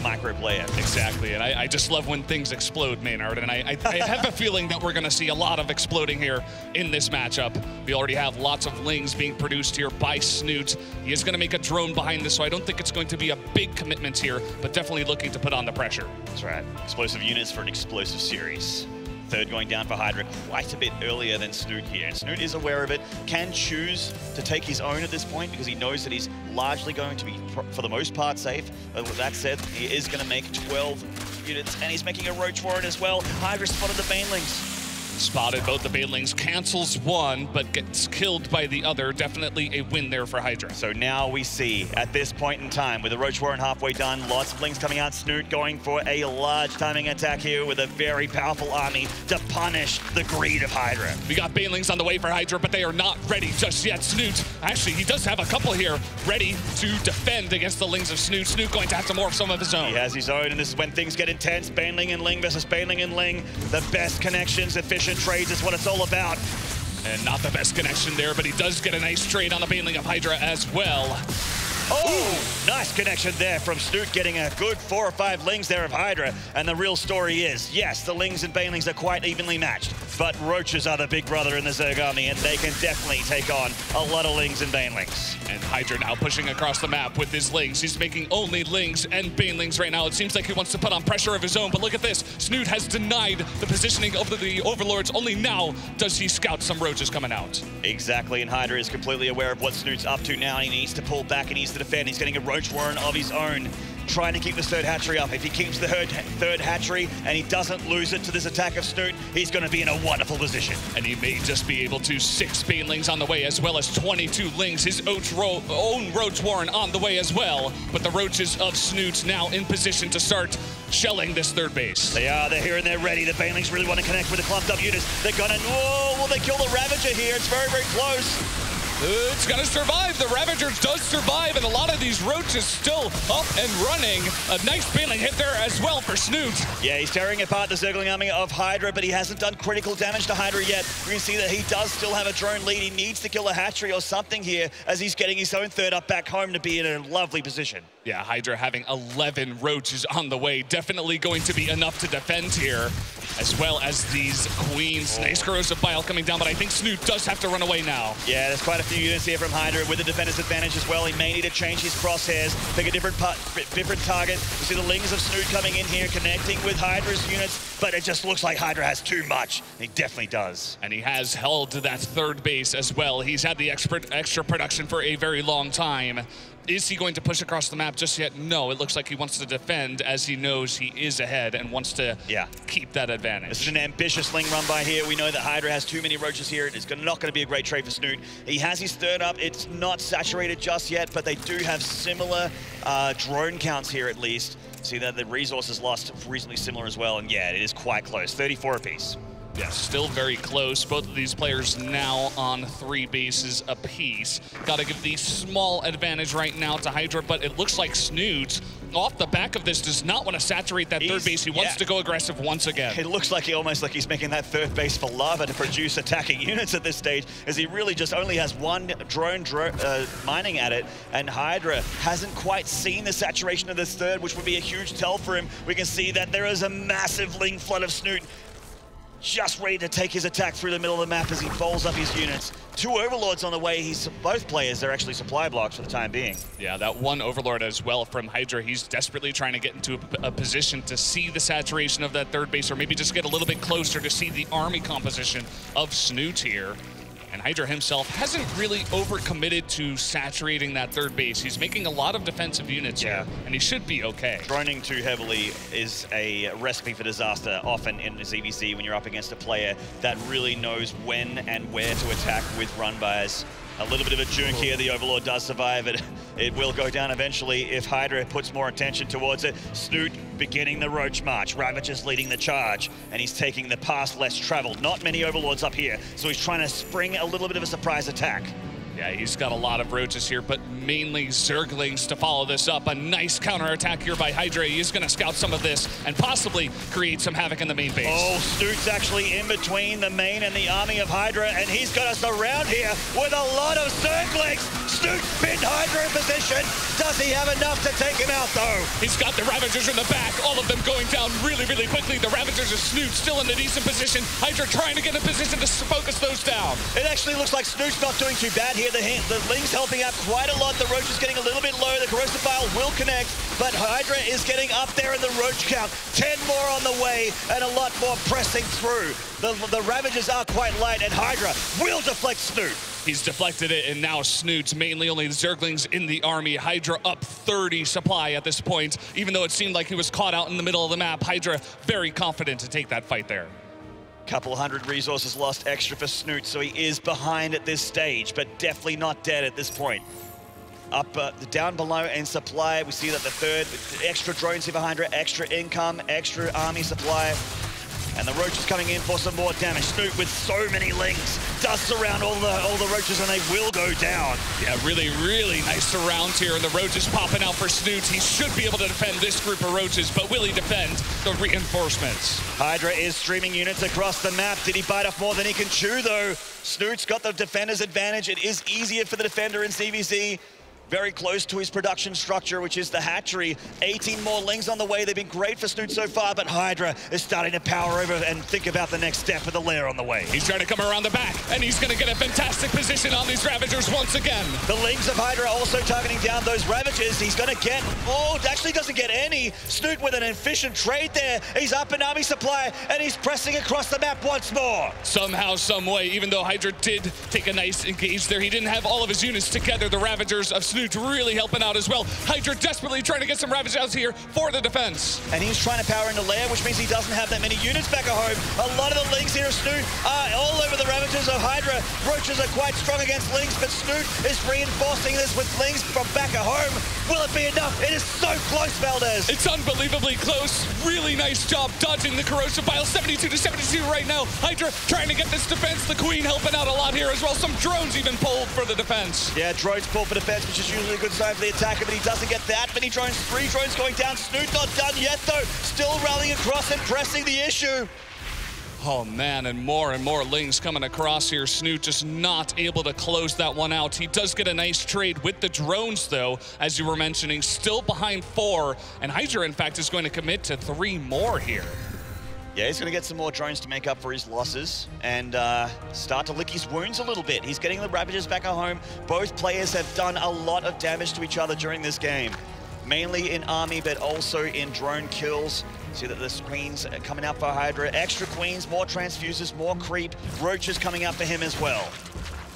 micro player. Exactly, and I just love when things explode, Maynard, and I have a feeling that we're going to see a lot of exploding here in this matchup. We already have lots of lings being produced here by Snute. He is going to make a drone behind this, so I don't think it's going to be a big commitment here, but definitely looking to put on the pressure. That's right. Explosive units for an explosive series. Third going down for Hydra quite a bit earlier than Snute here. And Snute is aware of it, can choose to take his own at this point because he knows that he's largely going to be, for the most part, safe. But with that said, he is going to make 12 units, and he's making a Roach Warren as well. Hydra spotted the Banelings. Spotted both the Banelings, cancels one, but gets killed by the other. Definitely a win there for Hydra. So now we see, at this point in time, with the Roach Warren halfway done, lots of lings coming out, Snute going for a large timing attack here with a very powerful army to punish the greed of Hydra. We got Banelings on the way for Hydra, but they are not ready just yet. Snute, actually, he does have a couple here ready to defend against the lings of Snute. Snute going to have to morph some of his own. He has his own, and this is when things get intense. Baneling and Ling versus Baneling and Ling. The best connections, efficient trades is what it's all about. And not the best connection there, but he does get a nice trade on the Baneling of Hydra as well. Oh, nice connection there from Snute, getting a good 4 or 5 lings there of Hydra. And the real story is, yes, the lings and banelings are quite evenly matched, but roaches are the big brother in the Zerg army, and they can definitely take on a lot of lings and banelings. And Hydra now pushing across the map with his lings. He's making only lings and banelings right now. It seems like he wants to put on pressure of his own, but look at this. Snute has denied the positioning of the Overlords. Only now does he scout some roaches coming out. Exactly, and Hydra is completely aware of what Snute's up to now. He needs to pull back, he needs to defend. He's getting a Roach Warren of his own, trying to keep this third hatchery up. If he keeps the third hatchery and he doesn't lose it to this attack of Snute, he's going to be in a wonderful position. And he may just be able to 6 banelings on the way, as well as 22 lings. His own Roach Warren on the way as well. But the roaches of Snute now in position to start shelling this third base. They are, they're here and they're ready. The banelings really want to connect with the clumped up units. They're gonna, whoa, will they kill the Ravager here? It's very, very close. It's gonna survive. The Ravager does survive, and a lot of these roaches still up and running. A nice baneling hit there as well for Snute. Yeah, he's tearing apart the Zergling army of Hydra, but he hasn't done critical damage to Hydra yet. We can see that he does still have a drone lead. He needs to kill a hatchery or something here as he's getting his own third up back home to be in a lovely position. Yeah, Hydra having 11 roaches on the way. Definitely going to be enough to defend here, as well as these queens. Nice corrosive bile coming down, but I think Snute does have to run away now. Yeah, there's quite a few units here from Hydra with the defender's advantage as well. He may need to change his crosshairs, pick a different target. We see the lings of Snute coming in here, connecting with Hydra's units, but it just looks like Hydra has too much. He definitely does. And he has held that third base as well. He's had the extra production for a very long time. Is he going to push across the map just yet? No, it looks like he wants to defend as he knows he is ahead and wants to keep that advantage. This is an ambitious Ling run by here. We know that Hydra has too many roaches here. It's not going to be a great trade for Snute. He has his third up. It's not saturated just yet, but they do have similar drone counts here at least. See that the resources lost reasonably similar as well, and yeah, it is quite close. 34 apiece. Yeah, still very close. Both of these players now on 3 bases apiece. Got to give the small advantage right now to Hydra, but it looks like Snute, off the back of this, does not want to saturate that third base. He wants to go aggressive once again. It looks like almost like he's making that third base for lava to produce attacking units at this stage, as he really just only has one drone mining at it, and Hydra hasn't quite seen the saturation of this third, which would be a huge tell for him. We can see that there is a massive Ling flood of Snute just ready to take his attack through the middle of the map as he bowls up his units. 2 Overlords on the way. Both players are actually supply blocks for the time being. Yeah, that one Overlord as well from Hydra. He's desperately trying to get into a position to see the saturation of that third base, or maybe just get a little bit closer to see the army composition of Snute here. And Hydra himself hasn't really overcommitted to saturating that third base. He's making a lot of defensive units here, and he should be okay. Droning too heavily is a recipe for disaster often in ZvZ when you're up against a player that really knows when and where to attack with run bys. A little bit of a juke here. The Overlord does survive it. It will go down eventually if Hydra puts more attention towards it. Snute beginning the Roach March. Ravager's leading the charge, and he's taking the path less traveled. Not many Overlords up here, so he's trying to spring a little bit of a surprise attack. Yeah, he's got a lot of Roaches here, but mainly Zerglings to follow this up. A nice counterattack here by Hydra. He's going to scout some of this and possibly create some havoc in the main base. Oh, Snute's actually in between the main and the army of Hydra, and he's got us around here with a lot of Zerglings. Snute pinned Hydra in position. Does he have enough to take him out, though? He's got the Ravagers in the back, all of them going down really, really quickly. The Ravagers of Snute still in a decent position. Hydra trying to get in position to focus those down. It actually looks like Snute's not doing too bad here. The Ling's helping out quite a lot. The Roach is getting a little bit low. The Corrosive Bile will connect, but Hydra is getting up there in the Roach count. 10 more on the way, and a lot more pressing through. The Ravagers are quite light, and Hydra will deflect Snute. He's deflected it, and now Snute's mainly only the Zerglings in the army. Hydra up 30 supply at this point. Even though it seemed like he was caught out in the middle of the map, Hydra very confident to take that fight there. Couple hundred resources lost extra for Snute, so he is behind at this stage, but definitely not dead at this point. Up, down below in supply, we see that the third, extra drones here for Hydra, extra income, extra army supply. And the Roach is coming in for some more damage. Snute with so many Lings does surround all the Roaches, and they will go down. Yeah, really, really nice surrounds here, and the Roaches popping out for Snute. He should be able to defend this group of Roaches, but will he defend the reinforcements? Hydra is streaming units across the map. Did he bite off more than he can chew, though? Snute's got the defender's advantage. It is easier for the defender in ZvZ. Very close to his production structure, which is the hatchery. 18 more Lings on the way. They've been great for Snute so far, but Hydra is starting to power over and think about the next step with the lair on the way. He's trying to come around the back, and he's going to get a fantastic position on these Ravagers once again. The Lings of Hydra also targeting down those Ravagers. He's going to get, oh, actually doesn't get any. Snute with an efficient trade there. He's up in army supply, and he's pressing across the map once more. Somehow, some way, even though Hydra did take a nice engage there, he didn't have all of his units together. The Ravagers of Snute really helping out as well. Hydra desperately trying to get some Ravagers out here for the defense. And he's trying to power into lair, which means he doesn't have that many units back at home. A lot of the Lings here of Snute are all over the Ravagers of Hydra. Roaches are quite strong against Lings, but Snute is reinforcing this with Lings from back at home. Will it be enough? It is so close, Valdez. It's unbelievably close. Really nice job dodging the Corrosive Bile. 72 to 72 right now. Hydra trying to get this defense. The Queen helping out a lot here as well. Some drones even pulled for the defense. Yeah, drones pulled for defense, which is usually a good sign for the attacker, but he doesn't get that many drones. 3 drones going down. Snute not done yet, though. Still rallying across and pressing the issue. Oh man, and more Lings coming across here. Snute just not able to close that one out. He does get a nice trade with the drones, though, as you were mentioning, still behind 4, and Hydra, in fact, is going to commit to 3 more here. Yeah, he's going to get some more drones to make up for his losses and start to lick his wounds a little bit. He's getting the Ravagers back at home. Both players have done a lot of damage to each other during this game, mainly in army, but also in drone kills. See that the Queens are coming out for Hydra. Extra Queens, more transfuses, more creep. Roaches coming out for him as well.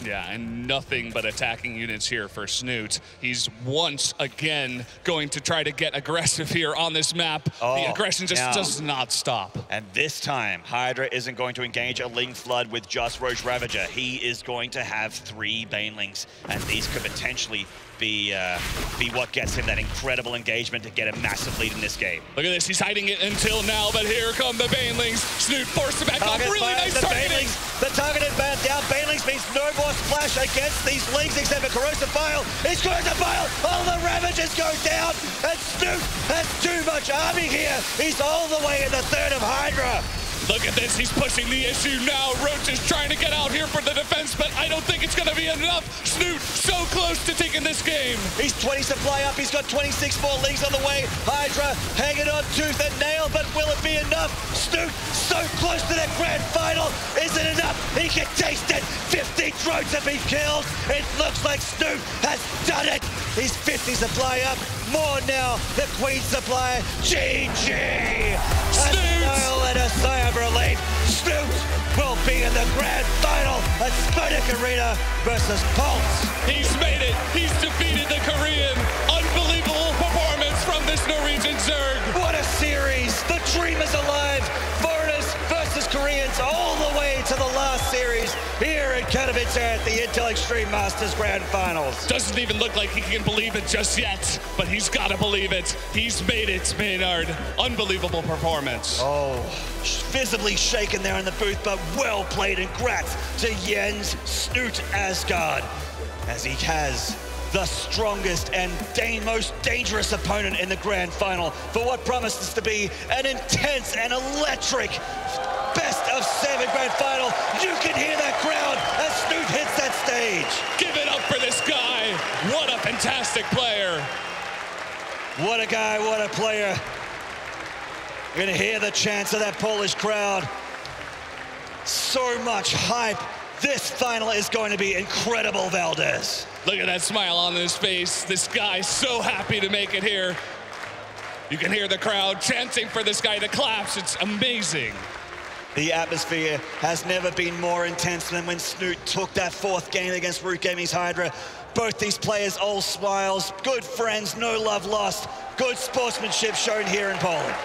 Yeah, and nothing but attacking units here for Snute. He's once again going to try to get aggressive here on this map. The aggression just does not stop. And this time, Hydra isn't going to engage a Ling Flood with just Roach Ravager. He is going to have 3 Banelings, and these could potentially be what gets him that incredible engagement to get a massive lead in this game. Look at this, he's hiding it until now, but here come the Banelings. Snute forced it back off, really nice targeting. The targeted man down. Banelings means no more splash against these Lings except for Corrosive Bile. It's Corrosive Bile. All the Ravagers go down, and Snute has too much army here. He's all the way in the third of Hydra. Look at this, he's pushing the issue now. Roach is trying to get out here for the defense, but I don't think it's gonna be enough. Snute so close to taking this game. He's 20 supply up, he's got 26 more Lings on the way. Hydra hanging on tooth and nail, but will it be enough? Snute so close to that grand final. Is it enough? He can taste it. 50 drones have been killed. It looks like Snute has done it. He's 50 supply up. More now, the Queen supply. GG! A smile and a sigh of relief. Snute will be in the grand final at Snute Arena versus Pulse. He's made it. He's defeated the Korean. Unbelievable performance from this Norwegian Zerg. What a series. The dream is alive. Foreigners versus Koreans all the way to the last series here in Katowice at the Intel Extreme Masters Grand Finals. Doesn't even look like he can believe it just yet, but he's got to believe it. He's made it, Maynard. Unbelievable performance. Oh, visibly shaken there in the booth, but well played, and grats to Jens Snute Asgard, as he has the strongest and most dangerous opponent in the grand final for what promises to be an intense and electric best-of-7 grand final. You can hear that crowd as Snute hits that stage. Give it up for this guy. What a fantastic player. What a guy, what a player. You're gonna hear the chants of that Polish crowd. So much hype. This final is going to be incredible, Valdez. Look at that smile on his face. This guy's so happy to make it here. You can hear the crowd chanting for this guy to claps. It's amazing. The atmosphere has never been more intense than when Snute took that 4th game against Root Gaming's Hydra. Both these players, all smiles, good friends, no love lost. Good sportsmanship shown here in Poland.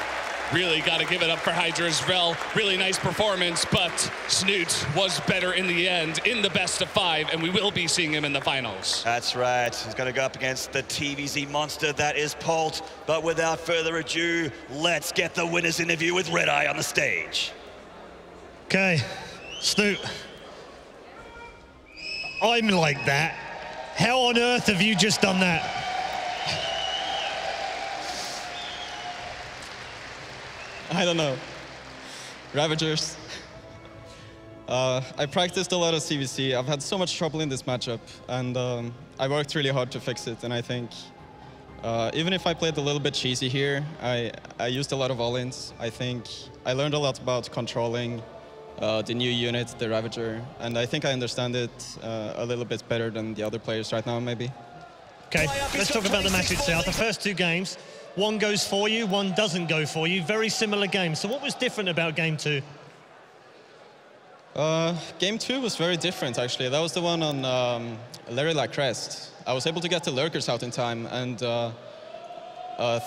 Really got to give it up for Hydra as well. Really nice performance, but Snute was better in the end in the best of 5, and we will be seeing him in the finals. That's right. He's going to go up against the ZvZ monster that is Polt. But without further ado, let's get the winner's interview with Red Eye on the stage. Okay, Snute. I'm like that. How on earth have you just done that? I don't know. Ravagers. I practiced a lot of ZvZ. I've had so much trouble in this matchup, and I worked really hard to fix it. And I think even if I played a little bit cheesy here, I used a lot of all-ins. I think I learned a lot about controlling the new unit, the Ravager, and I think I understand it a little bit better than the other players right now, maybe. Okay, let's talk about the match itself. The first 2 games, one goes for you, one doesn't go for you. Very similar games. So what was different about game 2? Game 2 was very different, actually. That was the one on Larry Crest. I was able to get the lurkers out in time, and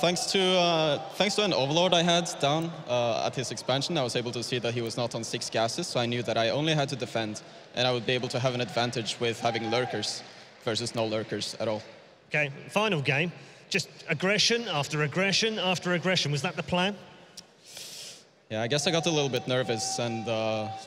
thanks to an overlord I had down at his expansion, I was able to see that he was not on 6 gases, so I knew that I only had to defend, and I would be able to have an advantage with having lurkers versus no lurkers at all. Okay, final game. Just aggression after aggression after aggression. Was that the plan? Yeah, I guess I got a little bit nervous and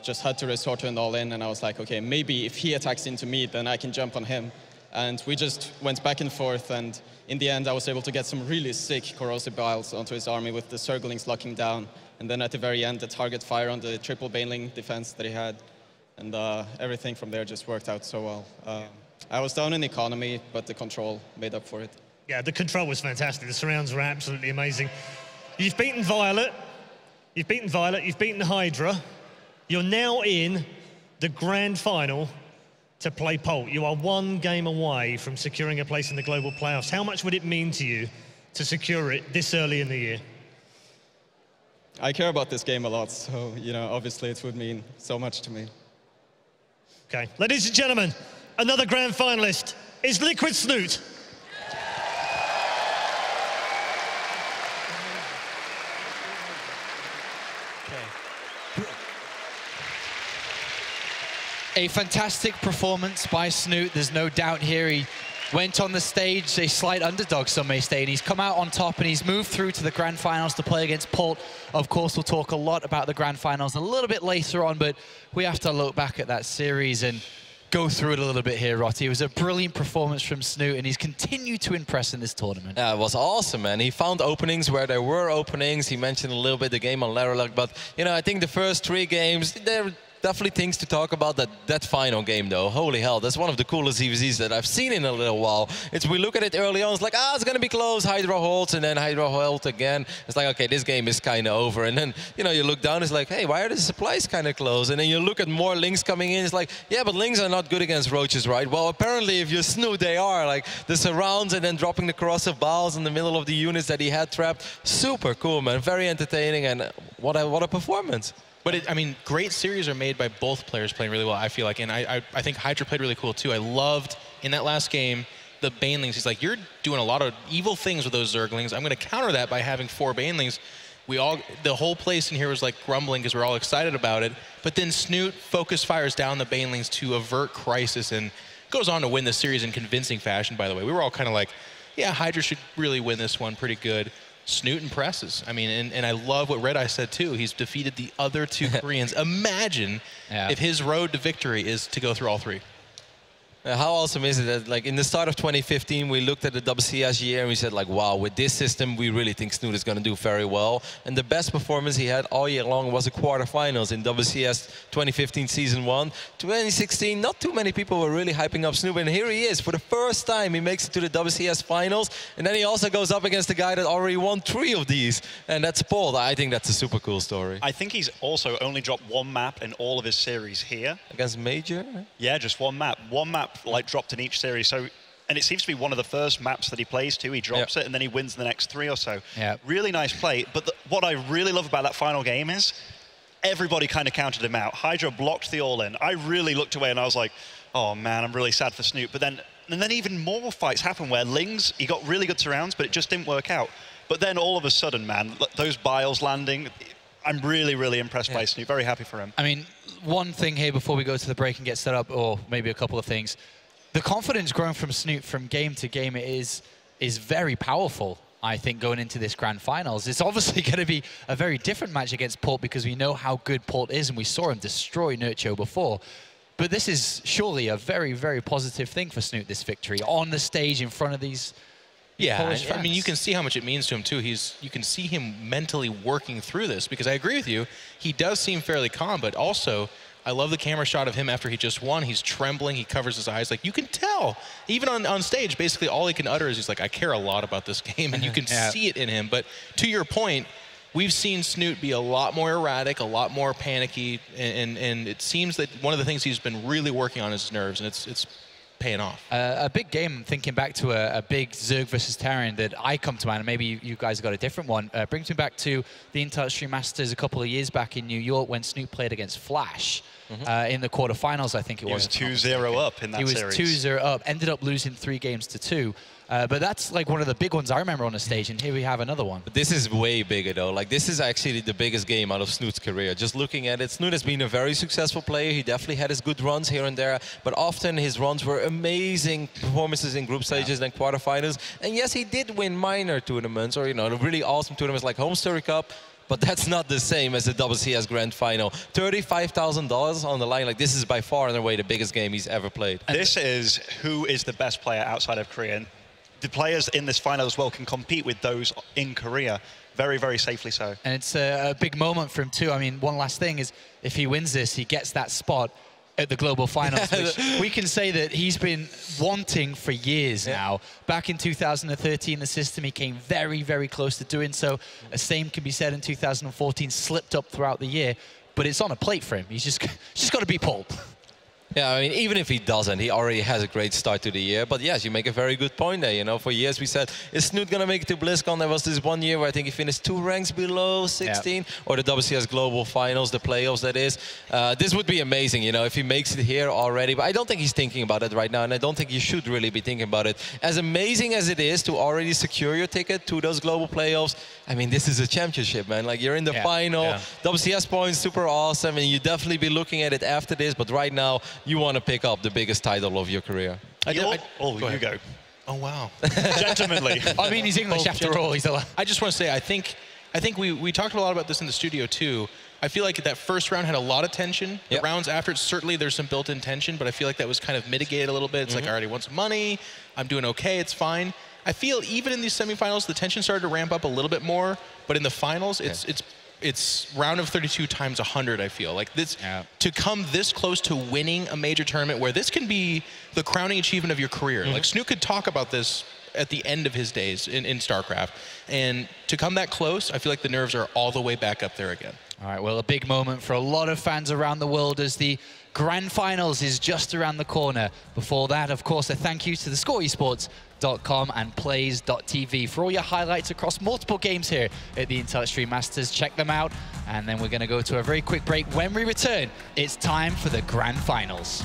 just had to resort to an all-in, and I was like, okay, maybe if he attacks into me, then I can jump on him. And we just went back and forth, and in the end, I was able to get some really sick corrosive biles onto his army with the Zerglings locking down. And then at the very end, the target fire on the triple Baneling defense that he had. And everything from there just worked out so well. I was down in economy, but the control made up for it. Yeah, the control was fantastic. The surrounds were absolutely amazing. You've beaten Violet. You've beaten Hydra. You're now in the grand final to play Polt. You are 1 game away from securing a place in the global playoffs. How much would it mean to you to secure it this early in the year? I care about this game a lot, so, you know, obviously it would mean so much to me. Okay, ladies and gentlemen, another grand finalist is Liquid Snute. A fantastic performance by Snute. There's no doubt here. He went on the stage, a slight underdog, some may say, and he's come out on top and he's moved through to the grand finals to play against Polt. Of course, we'll talk a lot about the grand finals a little bit later on, but we have to look back at that series and go through it a little bit here, Rotti. It was a brilliant performance from Snute, and he's continued to impress in this tournament. Yeah, it was awesome, man. He found openings where there were openings. He mentioned a little bit the game on Laralac, but, you know, I think the first 3 games, they're definitely things to talk about. That final game, though, holy hell, that's one of the coolest ZvZs that I've seen in a little while. We look at it early on, it's like, it's going to be close, Hydra holds, and then Hydra holds again. It's like, okay, this game is kind of over. And then, you know, you look down, it's like, hey, why are the supplies kind of close? And then you look at more Lings coming in, it's like, yeah, but Lings are not good against roaches, right? Well, apparently, if you're Snute, they are. Like, the surrounds and then dropping the corrosive balls in the middle of the units that he had trapped. Super cool, man. Very entertaining, and what a performance. But I mean, great series are made by both players playing really well, I feel like. And I think Hydra played really cool, too. I loved, in that last game, the Banelings. He's like, you're doing a lot of evil things with those Zerglings. I'm going to counter that by having 4 Banelings. The whole place in here was like grumbling because we're all excited about it. But then Snute focus fires down the Banelings to avert crisis and goes on to win the series in convincing fashion, by the way. We were all kind of like, yeah, Hydra should really win this one pretty good. Snute impresses. I mean, and I love what Red Eye said too. He's defeated the other 2 Koreans. Imagine if his road to victory is to go through all 3. How awesome is it that, like, in the start of 2015, we looked at the WCS year and we said, like, wow, with this system, we really think Snute is going to do very well. And the best performance he had all year long was the quarterfinals in WCS 2015 Season 1. 2016, not too many people were really hyping up Snute, and here he is. For the first time, he makes it to the WCS finals, and then he also goes up against a guy that already won 3 of these, and that's Paul. I think that's a super cool story. I think he's also only dropped 1 map in all of his series here. Against Major? Yeah, just 1 map. 1 map like dropped in each series. So, and it seems to be one of the first maps that he plays too. He drops it and then he wins the next 3 or so. Really nice play. But what I really love about that final game is everybody kind of counted him out. Hydra blocked the all-in. I really looked away and I was like, oh man, I'm really sad for Snute. But then, and then even more fights happened where Lings, he got really good surrounds, but it just didn't work out. But then all of a sudden, man, those Biles landing, I'm really, really impressed by Snute. Very happy for him. I mean, one thing here before we go to the break and get set up, or maybe a couple of things. The confidence growing from Snute from game to game is very powerful, I think, going into this grand finals. It's obviously going to be a very different match against Port because we know how good Port is and we saw him destroy Nurcho before. But this is surely a very, very positive thing for Snute, this victory, on the stage in front of these Polish fans. I mean, you can see how much it means to him, too. You can see him mentally working through this because I agree with you. He does seem fairly calm, but also I love the camera shot of him after he just won. He's trembling. He covers his eyes. Like, you can tell. Even on stage, basically all he can utter is he's like, I care a lot about this game, and you can see it in him. But to your point, we've seen Snute be a lot more erratic, a lot more panicky, and it seems that one of the things he's been really working on is his nerves, and it's paying off. A big game, thinking back to a big Zerg versus Terran that I come to mind, and maybe you guys got a different one, brings me back to the Intel Extreme Masters a couple of years back in New York when Snute played against Flash in the quarterfinals, I think it was. He was 2-0 up in that series. He was 2-0 up, ended up losing 3 games to 2. But that's like one of the big ones I remember on the stage, and here we have another one. But this is way bigger, though. Like, this is actually the biggest game out of Snute's career. Just looking at it, Snute has been a very successful player. He definitely had his good runs here and there, but often his runs were amazing performances in group stages and quarterfinals. And yes, he did win minor tournaments, or, you know, really awesome tournaments like Home Story Cup, but that's not the same as the WCS Grand Final. $35,000 on the line. Like, this is by far and away the biggest game he's ever played. This is who is the best player outside of Korea. The players in this final as well can compete with those in Korea very, very safely so. And it's a big moment for him too. I mean, one last thing is if he wins this, he gets that spot at the global finals, which we can say that he's been wanting for years now. Back in 2013, the system, he came very, very close to doing so. The same can be said in 2014, slipped up throughout the year, but it's on a plate for him. He's just got to be Paul. Yeah, I mean, even if he doesn't, he already has a great start to the year. But yes, you make a very good point there. You know, for years we said, is Snute going to make it to BlizzCon? There was this one year where I think he finished 2 ranks below 16, or the WCS Global Finals, the playoffs, that is. This would be amazing, you know, if he makes it here already. But I don't think he's thinking about it right now, and I don't think you should really be thinking about it. As amazing as it is to already secure your ticket to those global playoffs, I mean, this is a championship, man. Like, you're in the final, WCS points, super awesome, and you definitely be looking at it after this. But right now, you want to pick up the biggest title of your career. You go. Oh, wow. Gentlemanly. I mean, he's English after all. He's allowed. I just want to say, I think we talked a lot about this in the studio, too. I feel like that first round had a lot of tension. The rounds after it, certainly there's some built-in tension, but I feel like that was kind of mitigated a little bit. It's like, I already want some money. I'm doing okay. It's fine. I feel even in these semifinals, the tension started to ramp up a little bit more, but in the finals, it's round of 32 times 100, I feel. Like, this, to come this close to winning a major tournament where this can be the crowning achievement of your career. Like, Snute could talk about this at the end of his days in StarCraft. And to come that close, I feel like the nerves are all the way back up there again. All right, well, a big moment for a lot of fans around the world as the Grand Finals is just around the corner. Before that, of course, a thank you to the ScoreEsports.com and Plays.tv for all your highlights across multiple games here at the Intel Extreme Masters. Check them out. And then we're going to go to a very quick break. When we return, it's time for the Grand Finals.